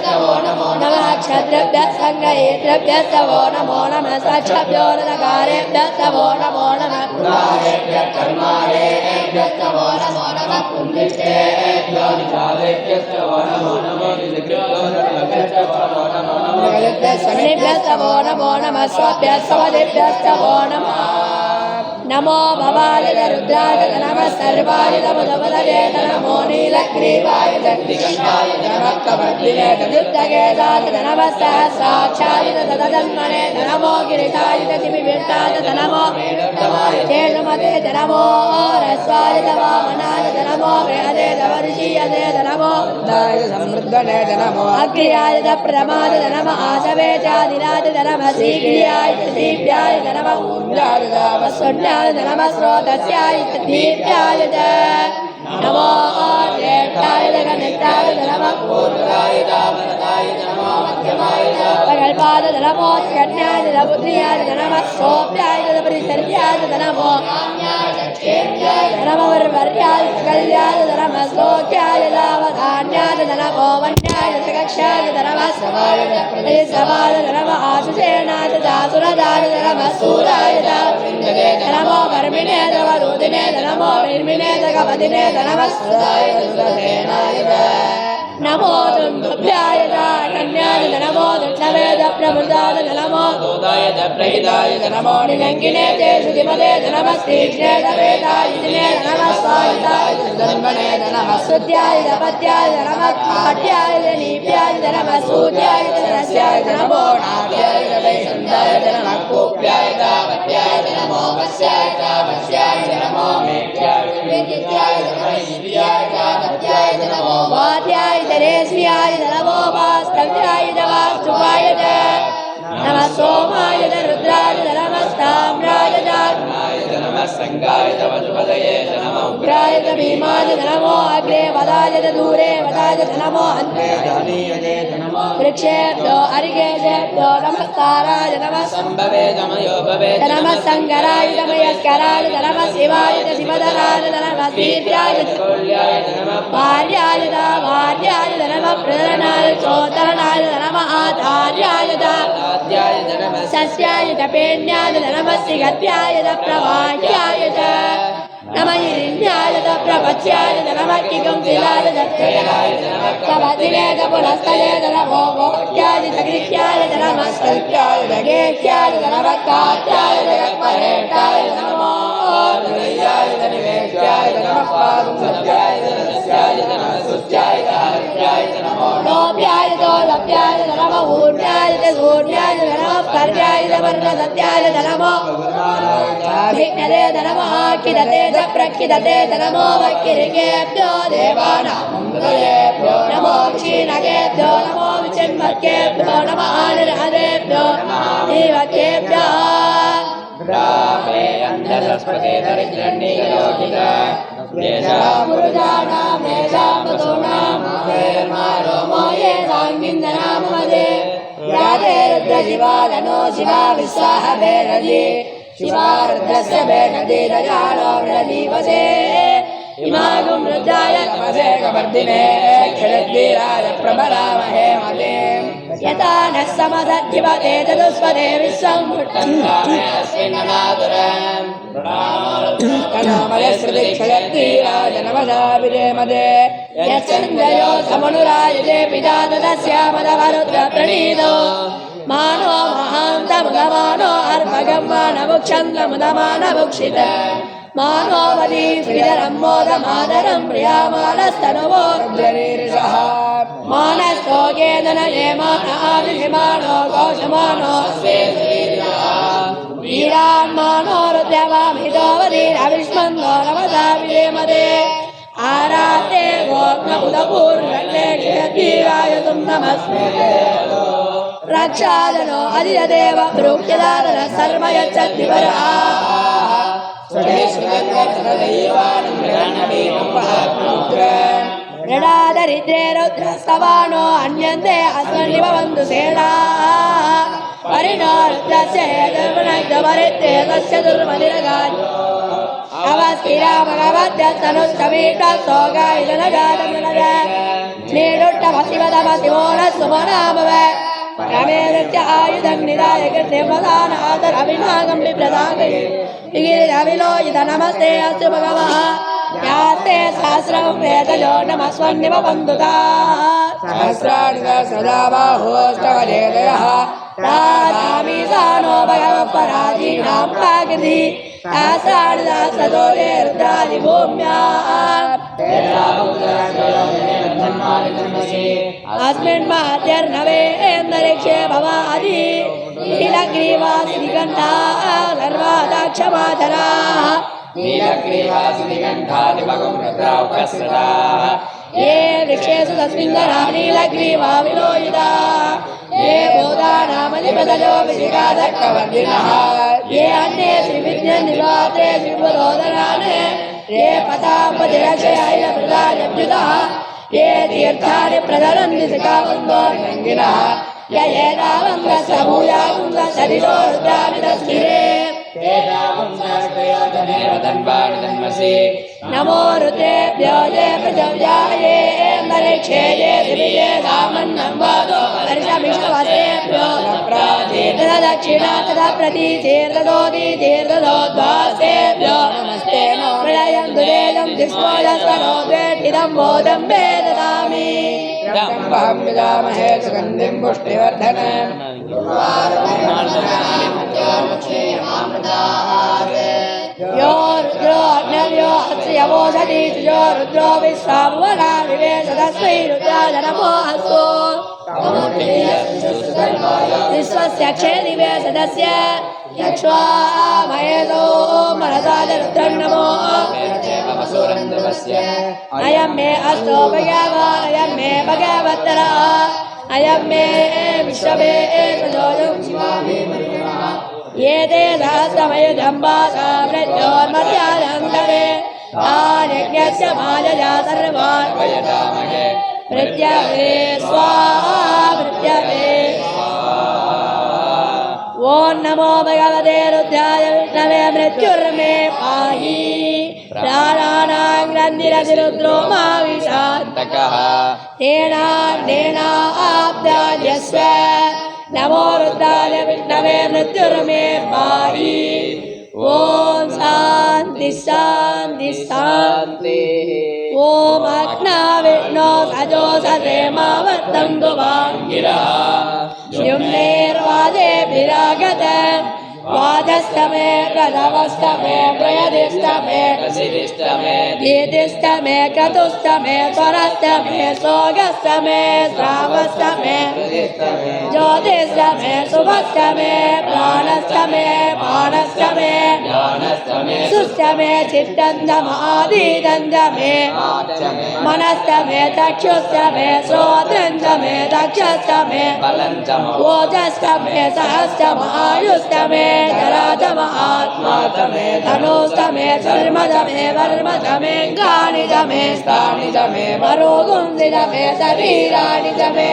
तवो नमो नमः क्षत्रेभ्यः सङ्गयेभ्यः तवो नमो नमः साक्षाभ्यो रथकारेभ्यः तवो नमो नमः पुराणेभ्यः कर्माणेभ्यः तवो नमो नमः पुण्येभ्यो निचालेभ्यः तवो नमो नमः निजग्रहभ्यः तवो नमो नमः स्वभ्यः स्वदेभ्यः तवो नमः नमो भवाय रुद्राय नमः सर्वाय नमोदपदये नमो नीलग्रीवाय दिगंताय नमः कवर्दिने दुर्गेदाय नमः सहस्राक्षाय तदजन्मने नमो गिरिजाय दिविविष्टाय नमो चेतमते नमो रस्वाय वामनाय नमो वेदे दवर्षीयते नमो दाय समृद्धने नमो अग्र्याय प्रमाद नमः आशवेचादिराज नमः शीघ्र्याय दीप्याय नमः ऊर्जाय नमः सुण्याय नमः स्रोतस्याय दीप्याय नमो ज्येष्ठाय गणेशाय नमः पूर्वाय दामनदाय नमः मध्यमाय पगल्पाय नमो कन्याय बुद्धियाय नमः सोप्याय परिसर्याय नमो नमः वर्वर्याय कल्याय नमः श्लोक्याय दावधान्याय नमो वन्याय कक्षाय नमः समाय नमः आशुषेणाय दासुरदाय नमः सूराय नमो कर्मिणे नमः रुदिने नमो निर्मिणे कवदिने नमः सुराय सुरसेनाय नमो दुर्भ्याय कन्याय नमो दुष्टवेद प्रभुदाय नमो दूताय प्रहिताय नमो निलंगिने ते श्रुतिमते नमः तीक्ष्णे वेदाय नमः स्वाहिताय जन्मने नमः सुत्याय दपत्याय नमः काट्याय नीप्याय नमः सूर्याय रस्याय नमो नाट्याय वैशन्ताय नमः कोप्याय दापत्याय नमो वस्याय दापस्याय नमो मेघ्याय वेद्याय नमः ईर्याय दापत्याय नमो वाद्याय दरेस्याय नमो वास्तव्याय वास्तुवाय नमः सोमाय रुद्राय नमः ताम्राय नमः संगाय वजुपदये नमः उग्राय भीमाय नमो अग्रे वदाय दूरे वदाय नमो अन्ते जानीये नमो वृक्षेभ्यो अर्घ्येभ्यो नमस्काराय नमः संभवे नमयोभवे नमः संगराय नमस्काराय नमः शिवाय शिवधराय नमः वीर्याय कोल्याय नमः भार्याय नमः प्रेरणाय चोदरणाय नमः आधार्याय आद्याय नमः सस्याय पेण्याय नमः सिगत्याय प्रवाह्याय नमः हिरण्याय प्रपच्याय नमः किगुंसिलाय दक्षयाय नमः कवदिने पुरस्तये नमो मोक्ष्याय जगृह्याय नमः सत्याय जगेह्याय नमः कात्याय जगत्परेष्ठाय नमो हृदयाय निवेश्याय नमः पादुसत्याय नमस्याय नमः सुत्याय हर्याय नमो लोभ्याय दोलभ्याय नमः ऊर्ण्याय सूर्याय नमः पर्याय वर्णसत्याय नमो भिन्नदे नमः किदते प्रकिदते नमो वक्किरिकेभ्यो देवानां नमो क्षीणकेभ्यो नमो विचिन्मकेभ्यो नमः आनिर्हदेभ्यो देवकेभ्यो ग्रामे अन्धसस्पते दरिद्रण्डीयोगिता येषां पुरुषाणां येषां वधूनां रोमो येषाङ्गिन्दनां मदे याते रुद्रशिवादनो शिवा विश्वाह भेरदि शिवा रुद्रस्य भेरदि दयालो वृणदीवसे इमागुं रुद्राय तपसे कवर्दिने क्षणद्वीराय प्रबलामहे मदें यथा नः समदधिपते चतुष्पदे विश्वं मुट्टन्नास्मिन्ननादुरम् क्षणद्वीराय नमसाभिरे मदे यच्छन्दयो समनुरायते पिता तदस्यामदवरुद्र प्रणीतो मानो महान्तमुदमानो अर्भगं मानमुक्षन्तमुदमानमुक्षित मानोवती श्रीधरं मोदमादरं प्रियामानस्तनुवो रुद्ररीर्षः मानस्तोकेन नयेमानो कौशमानो वीरान्मानो रुद्रवामितोवतीरविष्मन्दो नमसाभिरे मदे आराते गोग्न उदपूर्णे क्षीराय तुं नमस्ते रक्षादनो अधिदेव प्रोक्यदादन सर्व यच्छति वरः ऋणादरिद्रे रुद्रस्तवानो अन्यन्ते अस्मन्निव बन्धु सेनाः परिणो रुद्रस्य दुर्मनग्धपरित्रे तस्य दुर्मदिरगाय अवस्थिरा भगवत्यस्तनुष्टमीष्टस्तोगायिदनगादमनग नीडुट्टमसिवदमसिवोनस्सुमनामव रमेदस्य आयुधं निधाय कृत्यवदानादरविनागं बिभ्रदाङ्गै गिरिरविलोहित नमस्ते अस्तु भगवः यास्ते सहस्रं वेदयो नमस्वन्निव बन्धुताः सहस्राणि सदा बाहोस्तवदेदयः राधामि सानो भगवः पराधीनां प्राकृति आषाढदासदोरे रुद्रादिभूम्या अस्मिन् मात्यर्नवेन्दरिक्षे भवादि नीलग्रीवा श्रीकण्ठा सर्वादाक्षमाधराः
नीलग्रीवा श्रीकण्ठादिपगुरुद्रावकस्रताः
ये वृक्षेषु तस्मिन्धरा नीलग्रीवा विलोहिताः ये बोधानामधिपतयो विशिखादक्कवर्धिनः ये अन्ये श्रीविद्यन्निवाते श्रीपुरोदरान् ये पताम्बतिरक्षयायप्रदायभ्युतः ये तीर्थानि प्रदरन्ति शिखावन्दोर्गङ्गिनः य एतावङ्गसभूयागुङ्गसरितो रुद्राणि तस्मिरे नमो रुद्रेभ्यो ये पृथिव्याये अन्तरिक्षे ये दिव्ये सामन्नं वादो वर्षमिषवसेभ्यो दक्षिणा तथा प्रतीचेर्दोदीचेर्दोद्वासेभ्यो नमस्ते नो प्रलयं दुरेदं दिस्मोदस्वरो द्वेष्टिदं बोधं मे ददामि दम्भं विदामहे सुगन्धिं पुष्टिवर्धनम् यो रुद्रो अग्नव्यो हस्यवोषधि यो रुद्रो विश्वाभुवना विवेश तस्मै रुद्राय नमो अस्तु विश्वस्य क्षये दिवे सदस्य यक्ष्वा महेशो मनसाय रुद्रं नमो अयं मे अस्तो भगवान् अयं मे भगवत्तरः अयं मे विश्वमे सजोजं शिवामि ये ते सहस्रमयुजम्बासा मृत्योर्मर्यादन्तरे आयज्ञस्य मायया सर्वान् मृत्यवे स्वाहा मृत्यवे ॐ नमो भगवते रुद्राय विष्णवे मृत्युर्मे पाहि प्राणानां ग्रन्थिरधिरुद्रो मा विशान्तकः तेनाप्याद्यस्व नमो रुद्राय विष्णवे मृत्युर्मे पाहि ॐ शान्ति शान्ति शान्ति ॐ अग्ना विष्णो सजो सरेमावर्तं दुवाङ्गिरः युम्नेर्वादेभिरागत वादस्तमे प्रथमस्तमे प्रयदिस्तमे गीतिस्तमे क्रतुस्तमे स्वरस्तमे सोगस्तमे श्रावस्तमे ज्योतिस्तमे शुभस्तमे प्राणस्तमे बाणस्तमे सुस्तमे चित्तन्दमादिदन्दमे मनस्तमे चक्षुस्तमे श्रोत्रन्दमे दक्षस्तमे ओजस्तमे सहस्रमायुस्तमे जरातमात्मातमे धनुस्तमे सर्मदमे वर्मदमे गानिदमे स्थानिदमे वरोगुंदिदमे शरीरानिदमे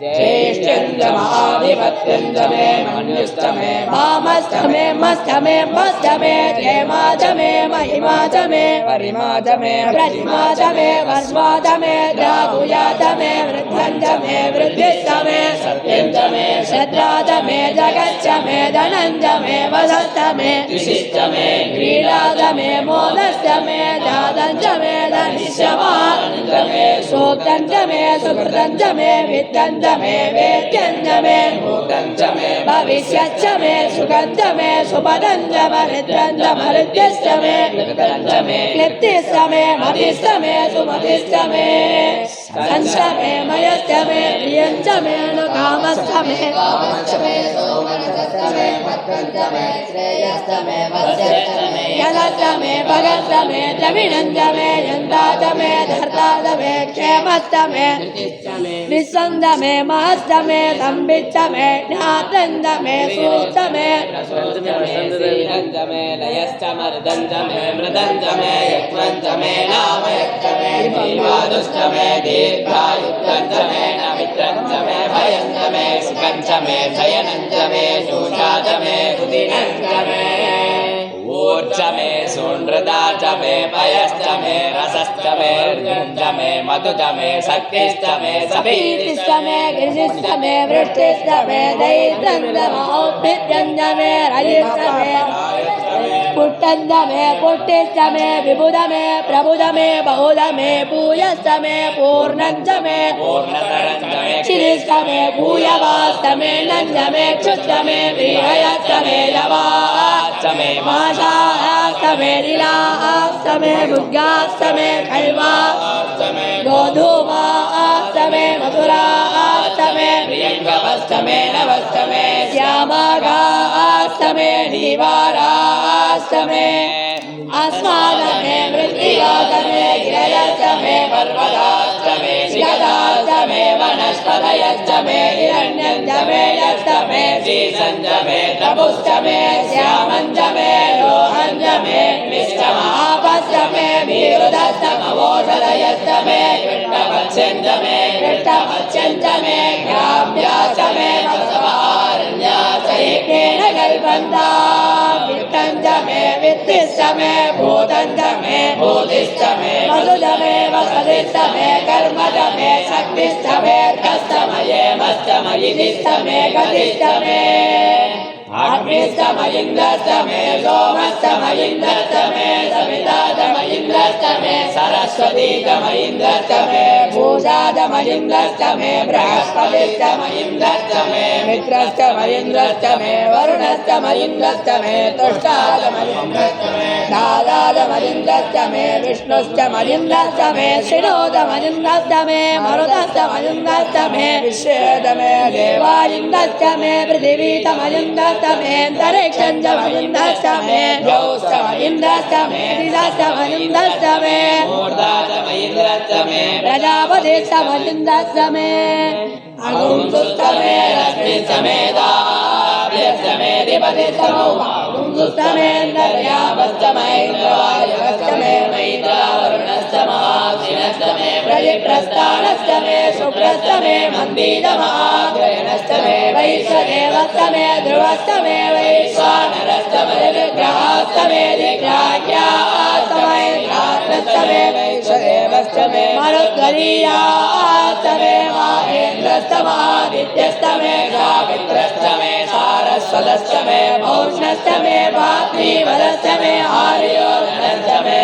ज्येष्ठ्यञ्जमाधिपत्यञ्जमे मन्युस्तमे वामस्तमे मस्तमे मस्तमे जयमाजमे महिमाजमे परिमाजमे प्रतिमाजमे वस्वाजमे द्रागुयाजमे वृद्धञ्जमे वृद्धिस्तमे सत्यञ्जमे श्रद्धाजमे जगच्चमे धनञ्जमे वसस्तमे विशिष्टमे क्रीडाजमे मोदस्तमे जातञ्जमे धनिष्यमानञ्जमे सोक्तञ्जमे सुकृतञ्जमे विद्यञ्जमे मे वेद्यञ्जमे भूतञ्जमे भविष्यञ्जमे सुगन्धमे सुपदञ्जमे हृद्यञ्जमे हृद्यस्थमे क्लिप्तिस्तमे मतिस्तमे सुमतिस्तमे संस्तमे मयस्तमे प्रियञ्जमे अनुकामस्तमे कामस्तमे सोमनसस्तमे मत्तञ्जमे श्रेयस्तमे वस्यस्तमे यदस्तमे भगस्तमे द्रविणञ्जमे यन्ताजमे धर्ताजमे क्षेमस्तमे विसंदमे महस्तमे संबितमे ज्ञातंदमे सूतमे
श्रीरंजमे लयस्तमर्दंजमे मृदंजमे यज्वंजमे नामयज्जमे दीवादुष्टमे दीर्घायुक्तंजमे नमित्रंजमे भयंजमे सुकंजमे शयनंजमे शोषाजमे सुदिनंजमे ऊर्जमे सून्द्रदाजमे पयश्चमे रसश्चमे र्जुञ्जमे मधुजमे शक्तिश्चमे
सपीतिस्तमे गिरिस्तमे वृष्टिस्तमे दैत्रन्दमे औद्भिद्यञ्जमे रजिस्तमे पुट्टंद मे पुट्टिस्त मे विबुध मे प्रबुध मे बहुध मे पूयस्त मे पूर्णंच मे क्षिरिस्त मे भूयवास्त मे नंद मे क्षुत मे प्रियस्त मे लवास्त मे माशास्त मे लीलास्त मे भुग्यास्त मे खल्वास्त मे गोधूमास्त मे मधुरास्त मे प्रियंगवस्त मे नवस्त मे श्यामागास्त मे निवारास्त मे अस्माद मे मृत्तिकास्त मे गिरयस्त मे पर्वतास्त मे शिखरास्त मे वनस्पतयस्त मे हिरण्यंच मे यस्त मे शीसंच मे तपुस्त मे श्यामंच मे लोहंच मे निष्ठमापस्त मे विरुदस्त मवोषधयस्त मे कृष्णवत्स्यंच मे कृष्णवत्स्यंच मे ग्राव्यास्त मे वसवारण्यास्त एकेन कल्पन्ता वित्तंच मे वित्तिस्त मे भूतंच मे भूतिस्त मे वसुध मे वसतिस्त मे कर्मज मे शक्तिस्त मे कस्त मये मस्त मयिदिस्त मे गतिस्त मे अग्निस्त मयिन्द्रस्त मे सोमस्त मयिन्द्रस्त मे सविताद मयिन्द्रस्त मे सरस्वतीद मयिन्द्रस्त मे भूषाद मयिन्द्रस्त मे बृहस्पतिस्त मयिन्द्रस्त मे मित्रस्त मयिन्द्रस्त मे वरुणस्त मयिन्द्रस्त मे तुष्टाद मयिन्द्रस्त मे दादाद मयिन्द्रस्त मे विष्णुस्त मयिन्द्रस्त मे शिरोद मयिन्द्रस्त मे मरुदस्त मयिन्द्रस्त मे विश्वेद मे देवायिन्द्रस्त मे पृथिवीत मयिन्द्रस्त मे अंतरिक्षंच मयिन्द्रस्त मे जौस्त मयिन्द्रस्त मे दिदस्त मयिन्द्रस्त मे मूर्धात मयिन्द्रस्त मे प्रजापतिस्त मयिन्द्रस्त मे अगुंसुस्त मे रश्मिस्त मे दाभ्यस्त मे दिपतिस्त मौमागुंसुस्त मे दर्यावस्त महेन्द्रवायुवस्त मे मैत्रावरुणस्त महाक्षिणस्त मे प्रदिप्रस्थानस्त मे शुक्रस्त मे मन्दीद महाग्रयणस्त मे वैश्वदेवस्त मे ध्रुवस्त मे वैश्वानरस्त मे विग्रहास्त मे दिग्राह्यास्त महेन्द्रात्मस्त मे वैश्वदेवस्त मे मरुद्गरीयास्त मे महेन्द्रस्त महादित्यस्त मे सावित्रस्त मे सारस्वतस्त मे भौष्णस्त मे भाद्रीवदस्त मे आर्योधनस्त मे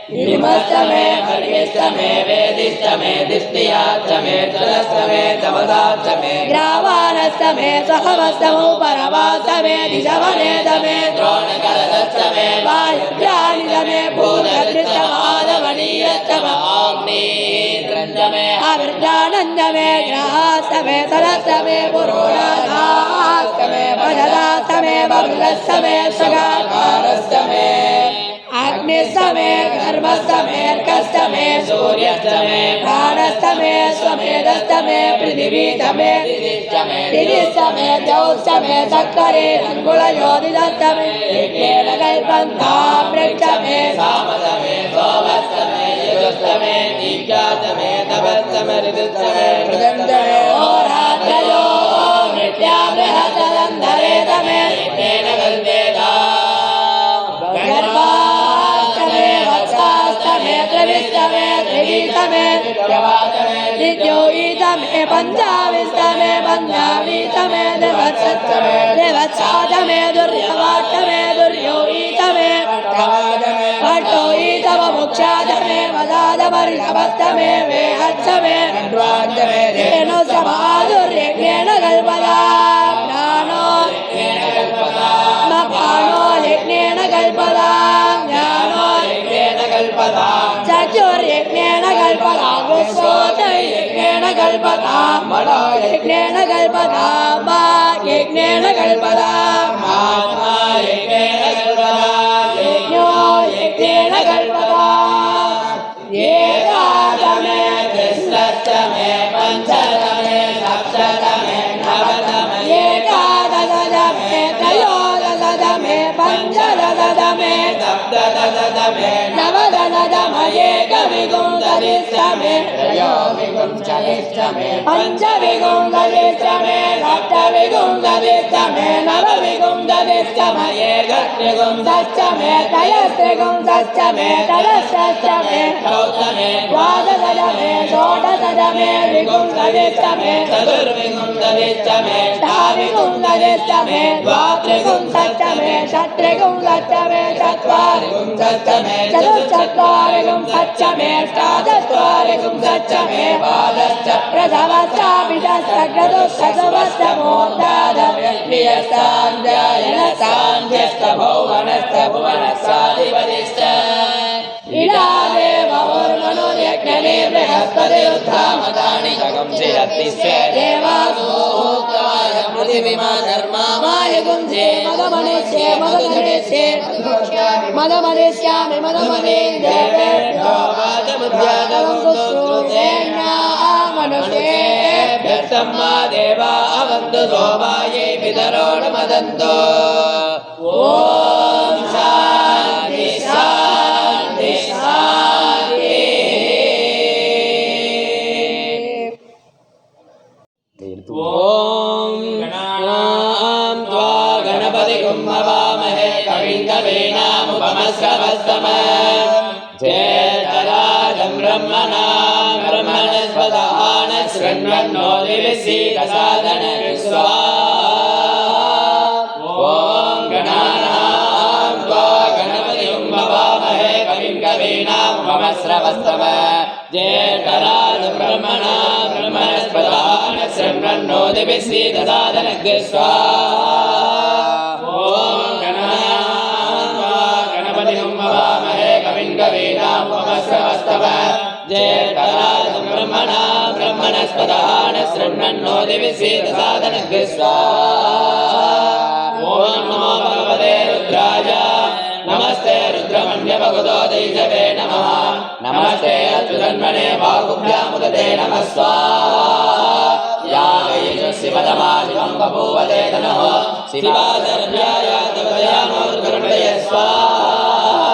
हिमस्त मे भर्गिस्त मे वेदिस्त मे दिष्टियास्त मे जलस्त मे तपदास्त मे ग्रावानस्त मे सहवस्त परवास्त मे दिशवनेत मे द्रोणकरदस्त मे वायुव्यानित मे भूतदृष्ट माधवनीयस्त महाग्निद्रंज मे अविर्जानंद मे ग्रहास्त मे सरस्त मे पुरोडास्त मे भजदास्त मे बबलस्त मे सगाकारस्त मे अग्निस्त मे गर्भस्त मे अर्कस्त मे सूर्यस्त मे प्राणस्त मे स्वमेधस्त मे पृथिवीत मे दिदिस्त मे द्यौस्त मे सक्करे रङ्गुलयोदिदस्त मे यज्ञेन कल्पन्ता वृक्ष मे सामत मे सोमस्त मे यजुस्त मे दीप्यास्त मे तपस्त मे ऋतुस्त मे मृदंत मे होरात्रयो मृत्या बृहदन्धरेत मे यज्ञेन कल्पेता त्रिविष्टमे त्रिवीतमे द्वितीयोतमे पंचाविष्टमे पंचावीतमे द्विवत्सतमे द्विवत्सातमे दुर्यवाटमे दुर्योतमे पट्टोतम मुक्षातमे वदादवर्षभस्तमे वेहत्समे षड्वान्तमे रेणु समाधुर्यज्ञेन कल्पदा ज्ञानो प्राणो यज्ञेन कल्पदा ज्ञानो यज्ञेन कल्पदा चतुर्यज्ञेन कल्पदा विश्वोदयज्ञेन कल्पदा मनो यज्ञेन कल्पदा यज्ञेन कल्पदा महात्मा यज्ञेन कल्पदा यज्ञो यज्ञेन कल्पदा एकादमे कृष्णस्तमे पंचतमे सप्ततमे नवतमे एकादशतमे त्रयोदशतमे पंचदशतमे सप्तदशतमे नवदशतमे एकविंशतितमे ददिष्टमे
त्रयोविगुं चलिष्टमे
पञ्चविगुं ददिष्टमे सप्तविगुं ददिष्टमे नवविगुं ददिष्टमे
एकत्रिगुं
षष्टमे त्रयस्त्रिगुं षष्टमे तदष्टमे
चौतमे
द्वादशतमे षोडशतमे विगुं ददिष्टमे
चतुर्विगुं ददिष्टमे
अष्टाविगुं ददिष्टमे द्वात्रिगुं षष्टमे षट्त्रिगुं षष्टमे चत्वारिगुं षष्टमे चतुश्चत्वारिगुं षष्टमे अष्टाचत्वारिगुं षष्टमे
पादश्च
प्रथमश्चापितश्चक्रतुश्चतुर्वश्चमोत्तादव्यक्तियस्ताञ्जयनस्ताञ्जश्च
भुवनश्च भुवनस्याधिपतिश्च
इडादे भवोर्मनोर्यज्ञने बृहस्पतिरुद्धामदानि
जगंसिरतिश्च
देवासोक्तवाय
पृथिवीमा धर्मा
मायगुंजे मदमनेस्ये मदधनेस्ये मदमनेस्यामि मदमनेन्द्रेभ्यो
व्यर्थम्मा देवा अवन्तु सोमायै पितरोर्मदन्तो ॐ शान्ति शान्ति शान्ति ॐ गणानां त्वा गणपतिं हवामहे कविं कवीनामुपमश्रवस्तमः ज्येष्ठराजं ब्रह्मणां ब्रह्मणस्पदान शृण्वन्नो दिविसीदसादनविश्वा ॐ गणानां त्वा गणपतिं हवामहे कविं कवीनामुपमश्रवस्तमः ज्येष्ठराजं ब्रह्मणां ब्रह्मणस्पदान शृण्वन्नो दिविसीदसादनविश्वा ज्येष्ठराजं ब्रह्मणां ब्रह्मणस्पदान शृण्वन्नो दिविसीदसादनग्स्वा ॐ नमो भगवते रुद्राय नमस्ते रुद्रमन्यभगवतो दैजवे नमः नमस्ते अच्युतन्मने वागुभ्यामुदते नमः स्वाहा या वै शिवतमाशिवं बभूवते तनः शिवादर्भ्याय तवयामोर्गरुणय स्वाहा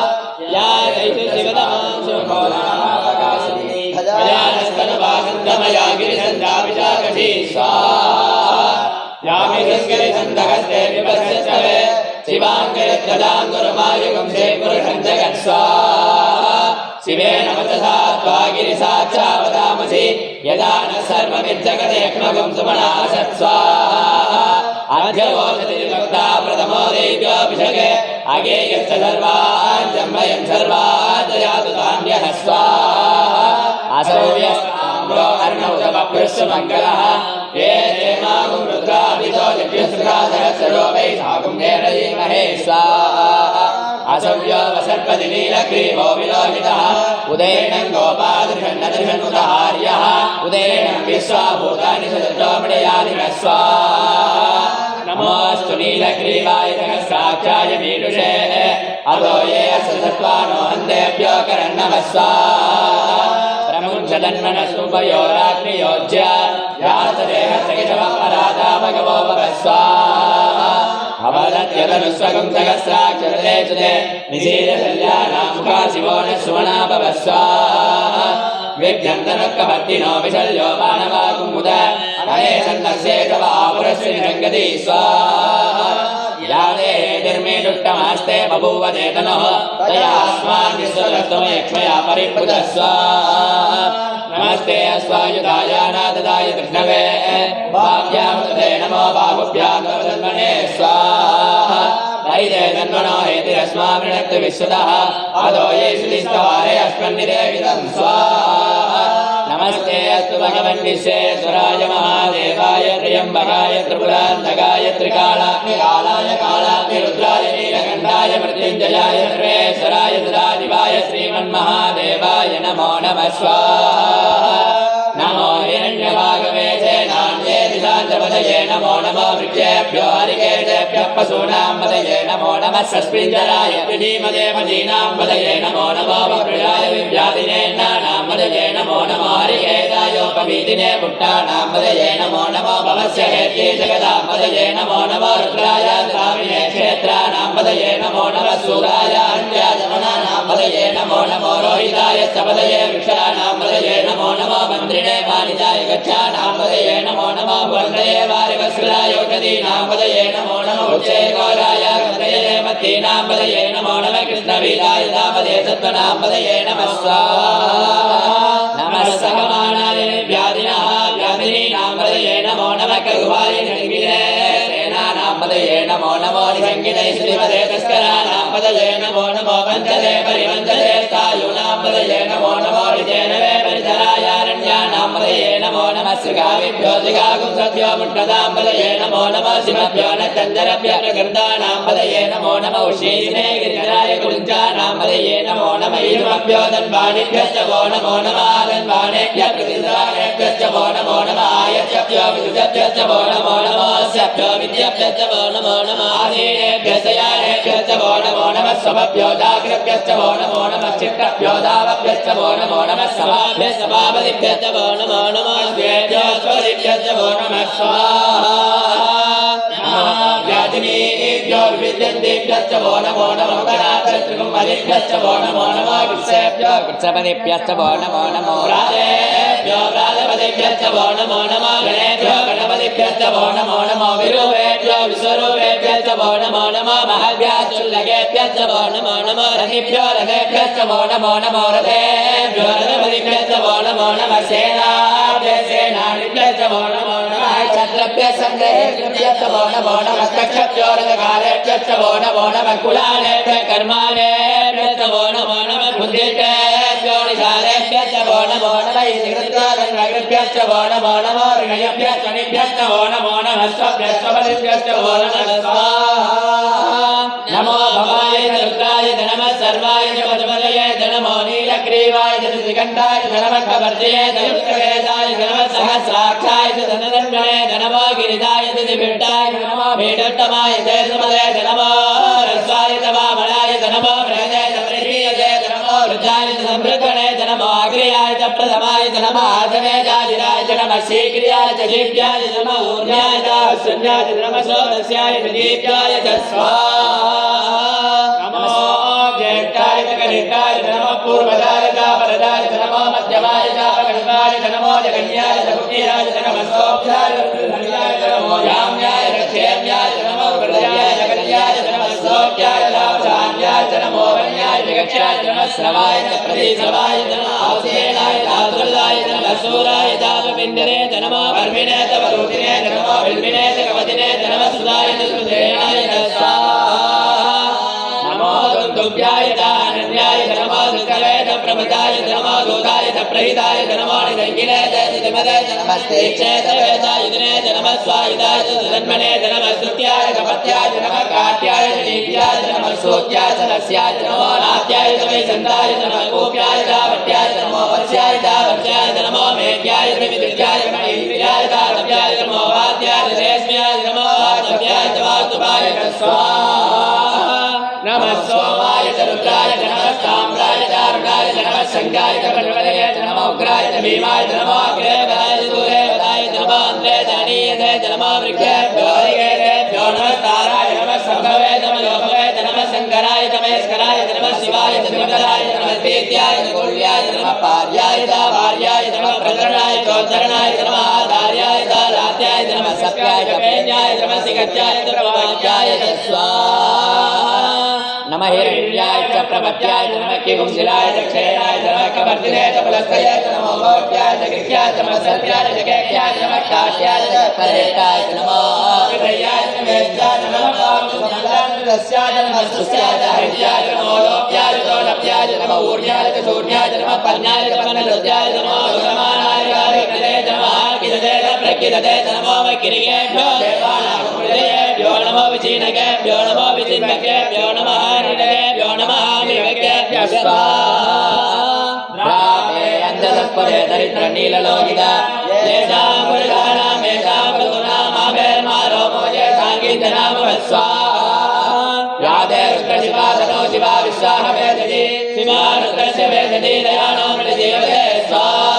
या वै शिवतमाशिवं कल्याणस्तनवासन्दमया गिरिसन्धाविशाकटी स्वाहा यामि संस्कृतसन्दहस्ते विपश्यस्तवे शिवाङ्गिरत्रदाङ्गुरमायुगुंसे पुरुषं जगत् स्वाहा शिवेन वचसा त्वा गिरिसाक्षावदामसि यदा न सर्वमिज्जगदेक्मगुं सुमनासत् स्वाहा अध्यवोचति विभक्ता प्रथमो देव्योऽभिषगे अगेयश्च सर्वान् जन्मयं सर्वान् दयातु तान्यः स्वाहा असौर्यस्ताम्रो अर्णौतमभ्यश्चमङ्गलः ये देवागुं रुद्राभितो दिव्यसुरासहस्रो वै सागुं धीमहे स्वाहा असौर्यो वसर्पदिनीलग्रीवो विलोहितः उदयनं गोपादृशन्नदृशन्नुतहार्यः उदयनं विश्वाभूतानि सदृशोमणयानि स्वाहा नमोऽस्तु नीलग्रीवाय सहस्राक्षाय मीडुषे अदो ये असत्त्वानो हन्तेभ्यो करन्नमः स्वाहा प्रमुञ्चदन्मनस्तुभयोराग्नियोज्य यास्तदेहसहितमपराधा भगवो भव स्वाहा अवदत्यदनुस्वगं सहस्राक्षरते चुते निशीलशल्यानामुखा शिवो न सुमना भव स्वाहा विघ्नन्तनक्कभट्टिनो विशल्यो मानवाकुमुद अने सन्नस्येतव आपुरस्य निरङ्गति स्वाहा या देहे दुष्टमास्ते बभूव चेतनः तयास्मान् विश्वदत्तमयक्ष्मया परिपुतः स्वाहा नमस्ते अस्वायुधाय नाददाय कृष्णवे भाव्यामुदते नमो बाहुभ्यां तवजन्मने स्वाहा दैदे जन्मनो हेतिरस्मामृणक्तु विश्वतः अदो ये श्रुतिस्तवारे अस्मन्निदेवितं स्वाहा नमस्ते अस्तु भगवन् विश्वेश्वराय महादेवाय त्र्यम्बकाय त्रिपुरान्तकाय त्रिकालाग्निकालाय कालाग्निरुद्राय नीलकण्ठाय मृत्युञ्जयाय सर्वेश्वराय सदाशिवाय श्रीमन्महादेवाय नमो नमः स्वाहा नमो हिरण्यभागवे सेनान्ये दिशाञ्चपदये नमो नमो वृक्षेभ्यो हरिकेशेभ्यः पशूनां पदये नमो नमः सस्मिञ्जराय विधीमदेवदीनां पदये नमो नमो वक्रजाय विव्याधिनेन्नानां पदये नमो नमो हरिकेशायोपवीतिने पुट्टानां पदये नमो नमो भवस्य हेत्ये जगदां पदये नमो नमो रुद्राय द्राविणे क्षेत्राणां पदये नमो नमः सूराय अन्त्याजमनानां पदये नमो नमो रोहिताय च पदये वृक्षाणां वृक्षाणाम्पदये नमो नमः वर्णये वारिवस्विलायोषधीनाम्पदये नमो नमः उच्चैकोराय गन्धये मत्तीनाम्पदये नमो नमः कृष्णवीराय दापदे सत्त्वनाम्पदये नमः स्वाहा नमः सकमानाय व्याधिनः व्याधिनीनाम्पदये नमो नमः कगुवाय निगिरे सेनानाम्पदये नमो नमो निसङ्गिते श्रीमदे तस्करानाम्पदये नमो नमो पञ्चदे परिपञ्चदे स्थायूनाम्पदये नमो नमो विजयनवे परिधरायारण्यानाम्पदये नमो नमः श्रीगाविभ्यो श्रीगागुंसभ्यो मुट्टदाम्पदये नमो नमः शिवभ्यो नच्चन्दरभ्यो प्रकृतानाम्पदये नमो नमः उशीने गिरिधराय कुञ्जानाम्पदये नमो नमः ईरुमभ्यो धन्वाणिभ्यश्च वो नमो नमः धन्वाणेभ्यः प्रतिधानेभ्यश्च वो नमो नमः आयच्छभ्यो विदुषभ्यश्च वो नमो नमः अस्यभ्यो विद्याभ्यश्च वो नमो नमः आसीनेभ्यश्च यानेभ्यश्च वो नमो नमः स्वभ्यो दाग्रभ्यश्च वो नमो नमः चित्तभ्यो दावभ्यश्च वो नमो नमः सभाभ्यश्च सभापतिभ्यश्च वो नमो नमः स्वेभ्यो स्वरिभ्यश्च वो नमः स्वाहा व्याधिनीभ्यो विद्यन्तेभ्यश्च वो नमो नमः गणाभ्यश्च वो नमो नमः कृत्सेभ्यो कृत्सपतिभ्यश्च वो नमो नमो राधेभ्यो राधपतिभ्यश्च वो नमो नमः गणेभ्यो गणपतिभ्यश्च वो नमो नमो विरूपेभ्यो विश्वरूपेभ्यश्च वो नमो नमः महद्भ्याश्चुल्लकेभ्यश्च वो नमो नमः रथिभ्यो रथेभ्यश्च वो नमो नमो रथेभ्यो रथपतिभ्यश्च वो नमो नमः सेनाभ्यः सेनानिभ्यश्च वो नमो नमः छत्रभ्यः सङ्ग्रहेभ्यश्च वो नमो नमः कक्षभ्यो रथकालेभ्यश्च वो नमो नमः कुलालेभ्यः कर्मालेभ्यश्च वो नमो नमः बुद्धिभ्यो निशालेभ्यश्च वो नमो नमः इतिकृत्यादङ्गभ्यश्च वो नमो नमः ऋणयभ्यश्च निभ्यश्च वो नमो नमः स्वभ्यश्च बलिभ्यश्च वो नमः स्वाहा नमो भवाय रुद्राय नमः सर्वाय वज्रवलये नमो नीलग्रीवाय त्रिकण्ठाय नमः कवर्जये युक्तवेदाय नमः सहस्राक्षाय धनदण्डने नमो गिरिजाय दिव्यटाय नमो भेदट्टमाय समदे नमो रस्वाय वामनाय नमो बृहदे तमृषीये नमो रुद्राय समृद्धणे नमो अग्रयाय प्रथमाय नमः आसमेजाय नमः शीघ्राय शीघ्राय नमः ऊर्जाय शून्याय नमः सोदस्याय दीप्याय स्वाहा नमो ज्येष्ठाय कनिष्ठाय नमः पूर्वजाय परदाय नमः मध्यमाय गणपाय नमो जगन्याय पुण्याय नमः सोभ्याय नमो याम्याय रक्षेम्याय नमो प्रदयाय जगन्याय नमः सोभ्याय लाभधान्याय नमो वन्याय विगक्षाय नमः श्रवाय प्रतीश्रवाय नमः औसेनाय दासुल्लाय नमः सूराय दापविन्दरे नमः वर्मिणे तव रुद्रे नमः विल्मिने कवदिने नमः सुदाय सुदेनाय स्वाहा नमो दुर्गाय दानन्याय नमो दुर्गवेद प्रभदाय नमो दूताय प्रहिताय नमो निसंगिने दिमदे नमस्ते चेतवेदाय दिने नमः स्वायुधाय धन्मने नमः स्तुत्याय कपत्याय नमः काट्याय दीप्याय नमः सोत्याय नस्याय नमो नाट्याय तवे संताय नमः गोप्याय दावट्याय नमो वत्स्याय दावट्याय नमो मेघ्याय विद्याय मणिन्द्रियाय दाव्याय नमो वाद्याय रेश्म्याय नमो वाद्याय वास्तुपाय स्वाहा नमः सोमाय रुद्राय नमः साम्राय दारुणाय नमः शंगाय पर्वते नमः उग्राय भीमाय नमः अग्रेवाय दूरेवाय नमः अन्द्रे दानीये नमः वृक्षेभ्यो हरिकेभ्यो नमः ताराय नमः संभवे नमः लोभवे नमः शंकराय तमेश्वराय नमः शिवाय त्रिपुराय नमः वेद्याय गुल्याय नमः पार्याय दावार्याय नमः प्रकरणाय चौधरणाय नमः आधार्याय दालात्याय नमः सत्याय कपेन्याय नमः सिगत्याय द्रवात्याय स्वाहा नमः हिरण्याय च प्रपत्याय नमः किंशिलाय दक्षिणाय नमः कवर्तिने च पुलस्त्य नमो गोप्याय च गृह्याय नमः सत्याय च गैक्याय नमः काट्याय च परेटाय नमः विदयाय च वेद्याय नमः पांचुसंलान्यस्याय नमः सुस्याय च हरियाय नमो लोप्याय च लोप्याय नमः ऊर्जाय च शून्याय नमः पन्याय च पन्नलोप्याय नमो गुणमानाय विकले नमः किदते प्रकिदते नमो वकिरियेभ्यो देवानां नमो विचिनकेभ्यो नमो विचिन्मकेभ्यो नमः हरिणकेभ्यो नमः मिवकेभ्यो स्वाहा रामे अंधदत्पदे दरिद्रनीललोहिता येषां पुरुषाणां येषां गुणामाभेर्मारो मोजे साङ्गीतनाम स्वाहा यादे रुद्रशिवाधनो शिवा विश्वाहवेदति शिवा रुद्रस्य वेदति दयानो मृतजीवते स्वाहा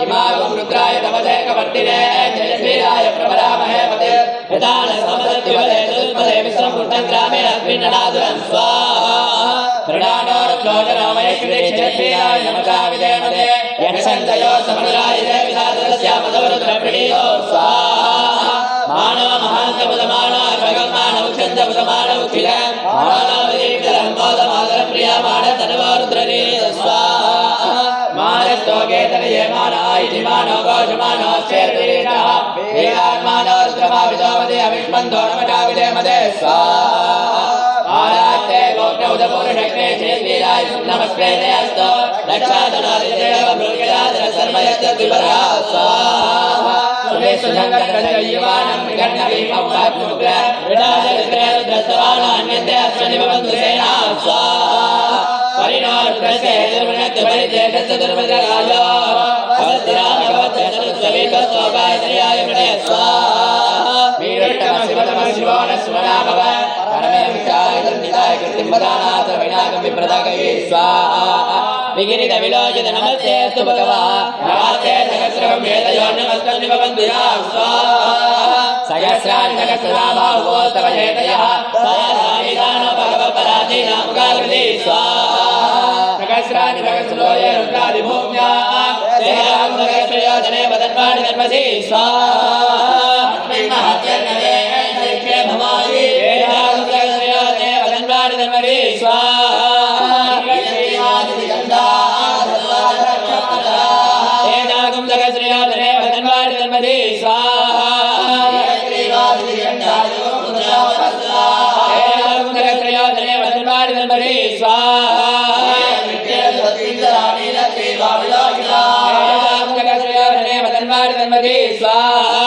इमागं रुद्राय तमसे कवर्तिने जयवीराय प्रबलामहे पते यदान समदत्युपदे दुष्पदे विश्वं पुट्टं ग्रामे अस्मिन्ननादुरं स्वाहा मृडानोर्भोजनोमयकृतिक्षेत्रीराय नमसा विदेमते यक्षन्तयो समनुराजिते विधातस्यामदवरुद्रप्रणीतो स्वाहा मानो महान्तमुदमानो भगवन्मानो क्षन्तमुदमानो उखिलम् मानो विदीप्तरम्मोदमादरं प्रियामाण तनुवरुद्ररी स्वाहा मानस्तोकेतनये मानो इति मानो घोषमानो क्षेत्रीरः वेदात्मानो रुद्रमाविदोमते अविष्मन्तो नमसा विदेमते स्वाहा आरात्ते गोप्र उदपुरुषक्रे क्षेत्रीराय नमस्ते अस्तु रक्षादनादिदेव मृगराजन सर्वयत्तद्विपरः स्वाहा सुरेशुधङ्गरजयीवानं मृगन्नवीमं वाग्मुग्र विराजरुद्रस्तवानान्यन्ते अश्वनिभवन्तुसेना स्वाहा परिणोरुद्रस्य दुर्वृणत्य परिचेतस्य दुर्वृतराजो भवतिरामभवत्यसुस्ववीकस्वोपायतयाय मृणय स्वाहा वीरट्टमशिवतमशिवो न स्मना भव परमे विचारितन्निताय कृतिम्बदानाथ विनाकं विप्रदाकये स्वाहा विगिरित विलोचित नमस्ते अस्तु भगवः नमस्ते सहस्रं वेदयो नमस्तं भवन्तु या स्वाहा सहस्राणि सहस्रनामाहुस्तव चेतयः सहस्राणि भगवपराधीनामुखाकृति स्वाहा सहस्राणि सहस्रो ये रुद्रादिभूम्या तेहां सहस्रयोजने वदन्वाणि धर्मसि स्वाहा महत्यन्नये ऐक्ये भवानि तेहां सहस्रयोजने वदन्वाणि धर्मसि स्वाहा तेनागं सहस्रयोजने वदन्वाणि धर्मसि स्वाहा तेनागं सहस्रयोजने वदन्वाणि धर्मसि स्वाहा वदन्वाणि धर्मसि स्वाहा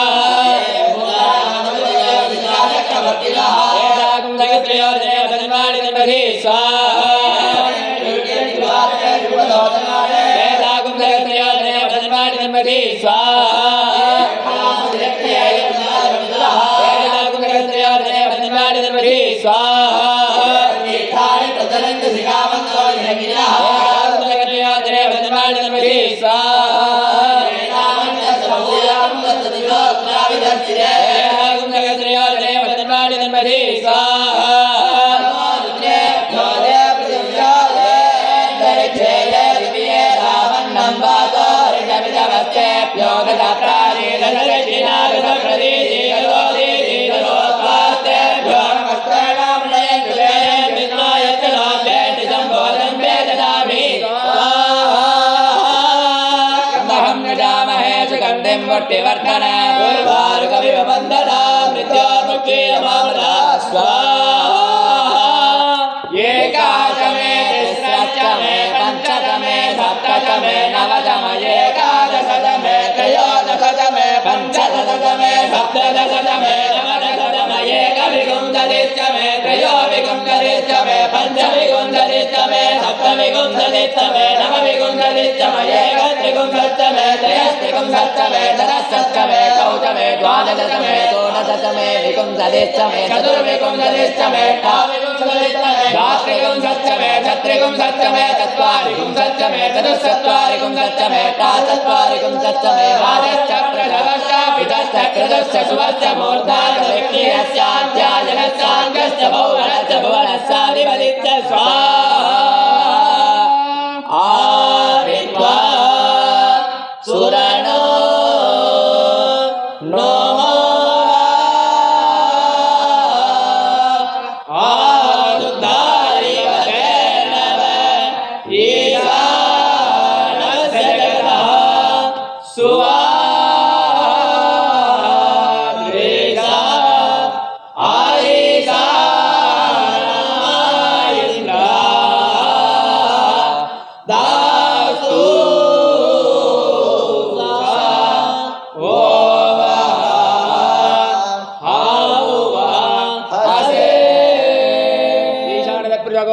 एतागं सहस्रयोजने वदन्वाणि धर्मसि स्वाहा एतागं सहस्रयोजने वदन्वाणि धर्मसि स्वाहा एतागं सहस्रयोजने वदन्वाणि धर्मसि स्वाहा एतागं सहस्रयोजने वदन्वाणि धर्मसि स्वाहा वर्धना पूर्वार्कविव वन्दना मृत्योर्मुक्षीयमामृता स्वाहा एकादशमे तिस्रश्चमे पञ्चदमे सप्तदमे नवदमे एकादशदमे त्रयोदशदमे पञ्चदशदमे सप्तदशदमे नवदशदमे एकविंशतिश्चमे त्रयोविंशतिश्चमे पञ्चविंशतिश्चमे सप्तविंशतिश्चमे नवविंशतिश्चमे एकत्रिंशत्तमे त्रयस्त्रिंशत्तमे चतुष्षष्टमे चौदशमे द्वादशमे षोडशतमे विंशतिश्चमे चतुर्विंशतिश्चमे द्वात्रिंशत्तमे चत्वारिंशत्तमे चत्वारिंशत्तमे चतुश्चत्वारिंशत्तमे चत्वारिंशत्तमे राजश्चक्रधरश्च पितश्च कृतश्च सुवश्च मूर्धार्धविक्रियस्याध्यायनस्याङ्गश्च भुवनश्च भुवनस्याधिपतिश्च स्वाहा आविद्वा सुरणो नमो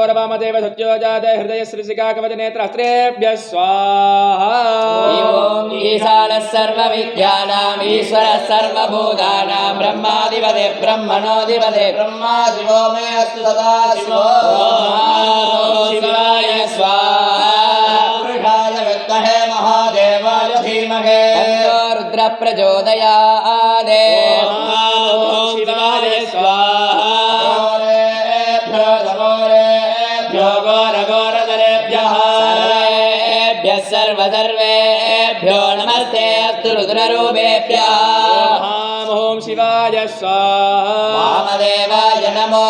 गौरवामदेव सत्योजात हृदय श्रीशिखाकवचनेत्रस्त्रेभ्यः स्वाहा
ओम ईशानः सर्वविद्यानाम् ईश्वरः सर्वभूतानां ब्रह्माधिपते ब्रह्मणोऽधिपते ब्रह्मा शिवो मे अस्तु सदा शिवो शिवाय स्वाहा पुरुषाय विद्महे महादेवाय धीमहि तन्नो रुद्रः प्रचोदयात् शिवाय स्वाहा सर्वेभ्यः सर्वसर्वेभ्यो नमस्ते अस्तु रुद्ररूपेभ्यः
ॐ शिवाय स्वाहा
वामदेवाय नमो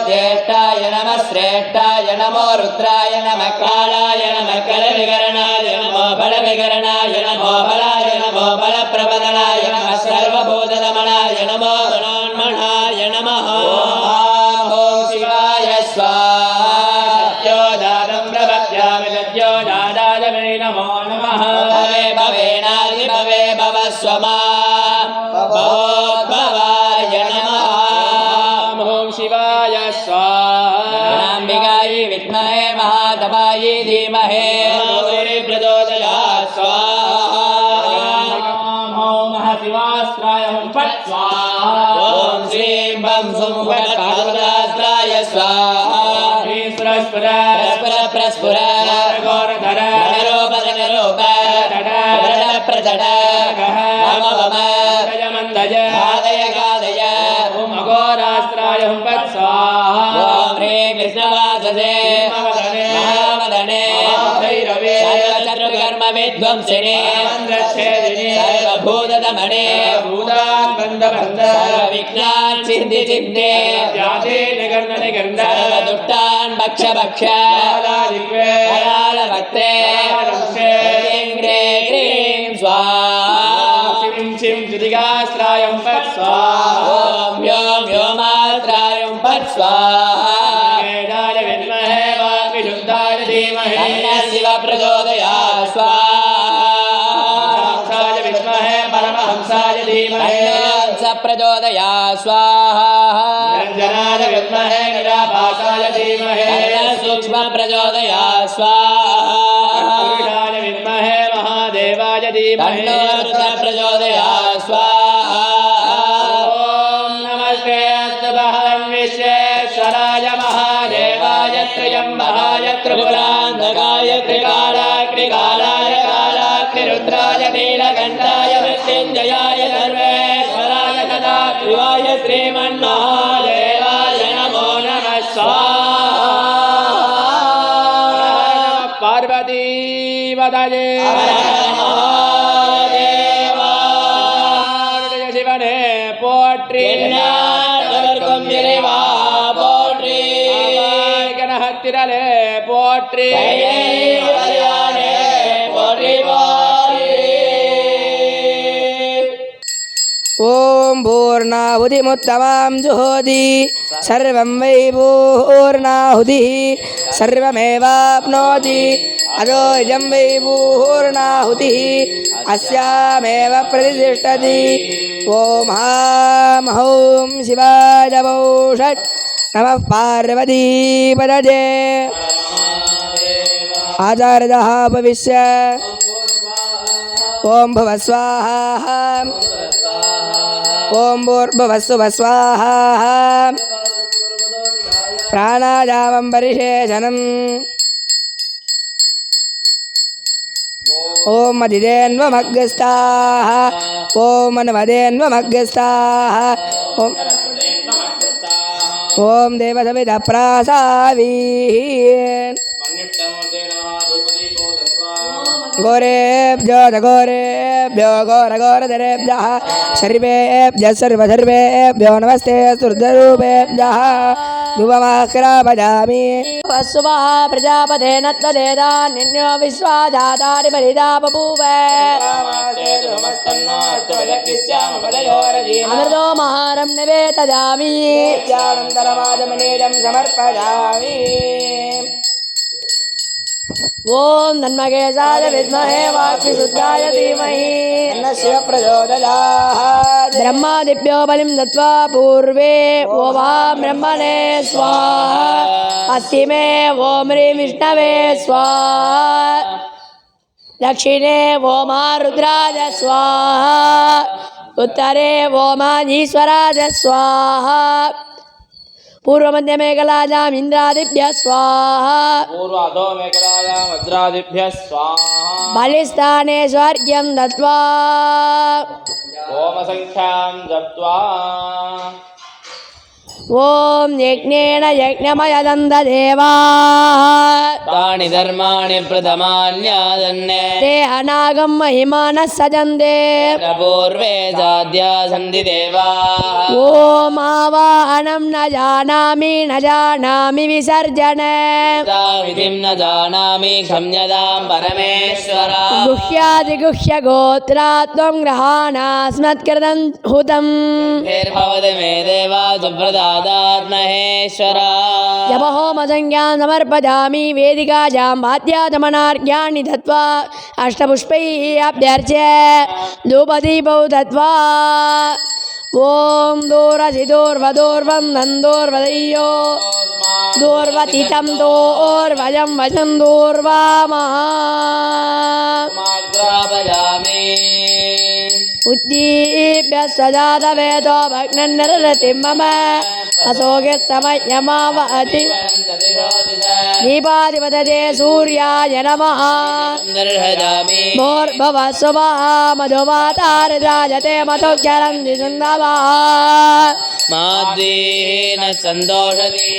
ज्येष्ठाय नमः श्रेष्ठाय नमो रुद्राय नमः कालाय नमः कलविकरणाय नमो बलविकरणाय नमो बलाय नमो बलप्रबदनाय नमः सर्वभूतदमनाय नमो गणान्मणाय नमः ॐ शिवाय स्वाहा
सत्योजातं प्रपद्यामि सत्योजाताय वै नमो नमः
भवे भवेनादिभवे भवस्वमा भवोद्भवाय नमः
ॐ शिवाय स्वाहा
गणाम्बिकायै विद्महे महातपायै धीमहि
गौरी प्रचोदयात् स्वाहा ॐ महाशिवास्त्राय फट् स्वाहा
ॐ श्रीं बं सुं फट् पार्वतास्त्राय स्वाहा
श्री सरस्वत
प्रस्फुर
गौरधर
धनरूप प्रचट मम मम
जयमन्दज
गादय गादय
ॐ अघोरास्त्राय फट् स्वाहा
ॐ ह्रीं कृष्णवाससे महावदने
भैरवे
सर्वशत्रुकर्म विध्वंसिने
चन्द्रच्छेदिने
सर्वभूतदमने
भूतान् बन्धबन्ध
सर्वविघ्नान् छिन्दि छिन्दे
व्याधि निगर्न निगर्न
सर्वदुष्टान् भक्ष भक्ष
कालादिग्वे
करालभक्त्रे
कालवंशे
ह्रीं ह्रीं स्वाहा
शिं शिं ज्योतिगास्त्रायं फट् स्वाहा
ॐ व्योम व्योमात्रायं फट् स्वाहा
वेदाय विद्महे वाग्विशुद्धाय धीमहि
तन्नः शिव प्रचोदयात् स्वाहा
हंसाय विद्महे परमहंसाय धीमहि
तन्नः स प्रचोदयात् स्वाहा
निरञ्जनाय विद्महे निराभासाय धीमहि
तन्नः सूक्ष्म प्रचोदयात् स्वाहा
पुरुषाय विद्महे महादेवाय धीमहि
तन्नो रुद्र प्रचोदयात् स्वाहा
ॐ नमस्ते अस्तुभं विश्वेश्वराय महादेवाय त्र्यम्बकाय त्रिपुरान्तकाय त्रिकालाय कालाग्निरुद्राय नीलकण्ठाय मृत्युञ्जयाय सर्वेश्वराय तथा शिवाय श्रीमन्महादेवाय नमो नमः स्वाहा पार्वतीवदये शिवने पोट्री
போற்றி
கனகத்திரலே போற்றி
போற்றி போற்றி
ॐ पूर्णाहुतिमुत्तमां जुहोति सर्वं वै पूर्णाहुतिः सर्वमेवाप्नोति अदो इदं वै पूर्णाहुतिः अस्यामेव प्रतिष्ठति ॐ हां हौं शिवाय नमो षट् नमः पार्वतीपदये आचार्यः उपविश्य ॐ भुवः स्वाहा ॐ भूर्भुवस्सुवः स्वाहा प्राणायामं परिशेषणम् ॐ मदिदेन्वमग्रस्ताः ॐ मन्वदेन्वमग्रस्ताः ॐ देवसविधः प्रासावीः घोरेभ्यो घोरेभ्यो घोरघोरधरेभ्यः सर्वेभ्यः सर्वसर्वेभ्यो नमस्ते स्तुर्धरूपेभ्यः धुवमाक्रापयामि वसुवः प्रजापतेन त्वदेदान्यो विश्वाजातानि परिदा बभूव अमृतो महारं निवेदयामि ज्ञानन्तरमादमनीरं समर्पयामि ॐ नन्मकेशाय विद्महे वाक्विशुद्धाय धीमहि तन्नः शिवः प्रचोदयात् ब्रह्मादिभ्यो बलिं दत्त्वा पूर्वे ओवां ब्रह्मणे स्वाहा अस्ति मे ॐ ह्रीं विष्णवे स्वाहा दक्षिणे ओमा रुद्राय स्वाहा उत्तरे ओमाजीश्वराय स्वाहा पूर्वमध्यमेकलायाम् इन्द्रादिभ्यः स्वाहा
पूर्वाधो मेखलायां वज्रादिभ्यः स्वाहा
बलिस्थाने स्वर्ग्यं दत्त्वा
होमसङ्ख्यां जप्त्वा
ॐ यज्ञेन यज्ञमयदन्तदेवाः
तानि धर्माणि प्रथमान्यादन्ने
ते अनागं महिमानः सजन्ते
पूर्वे जाद्या सन्ति देवाः
ॐ आवाहनं न जानामि विसर्जन
विधिं न जानामि क्षम्यतां परमेश्वर
गुह्यादिगुह्य गोत्रात्वं ग्रहाणास्मत्कृतं हुतम्
भवति मे देवा सुप्रदादात् महेश्वर
जपहोमसंज्ञां समर्पयामि वेदिकायां वाद्याचमनार्घ्याणि दत्त्वा अष्टपुष्पैः अभ्यर्च्य धूपदीपौ दत्त्वा ॐ दूरधिदूर्वदूर्वं नन्दोर्वदय्यो दूर्वतितं दोर्वजं वजं दूर्वामः
माग्रापयामि
उद्दीप्य स्वजातवेदो भग्नन्नरतिं मम असोगस्तमयमावहति दीपाधिपतये सूर्याय नमः
दर्शयामि
भोर्भुवः सुवः मधुवातारजायते मधुक्षरन्ति सुन्दवः
माद्वीन सन्तोषति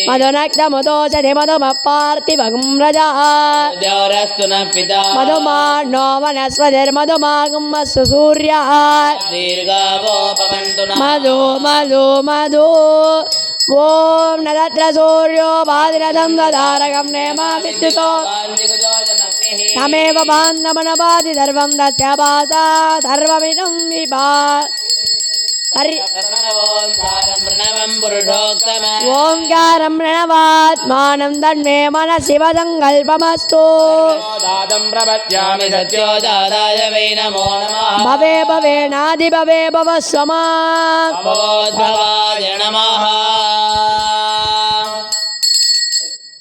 मधुनक्तमुदोषधि मधुमपार्थिवगं रजः
द्यौरस्तु न पिता
मधुमार्णो वनस्पतिर्मधुमागमस्तु सूर्यः
दीर्घावोपमन्तु न
मधु मधु मधु ॐ न तत्र सूर्यो भादिरथं दधारकं नेमा विद्युतो तमेव बान्धमनपाति सर्वं तस्य भासा सर्वमिदं विभा
प्रणवं पुरुषोत्तम
ओंकारं प्रणवात्मानं तन्मे मनसि वसङ्कल्पमस्तु
दादं प्रपद्यामि
सत्यो जाताय वै नमो नमः
भवे भवेनादि भवे भवस्वमा
भवोद्भवाय नमः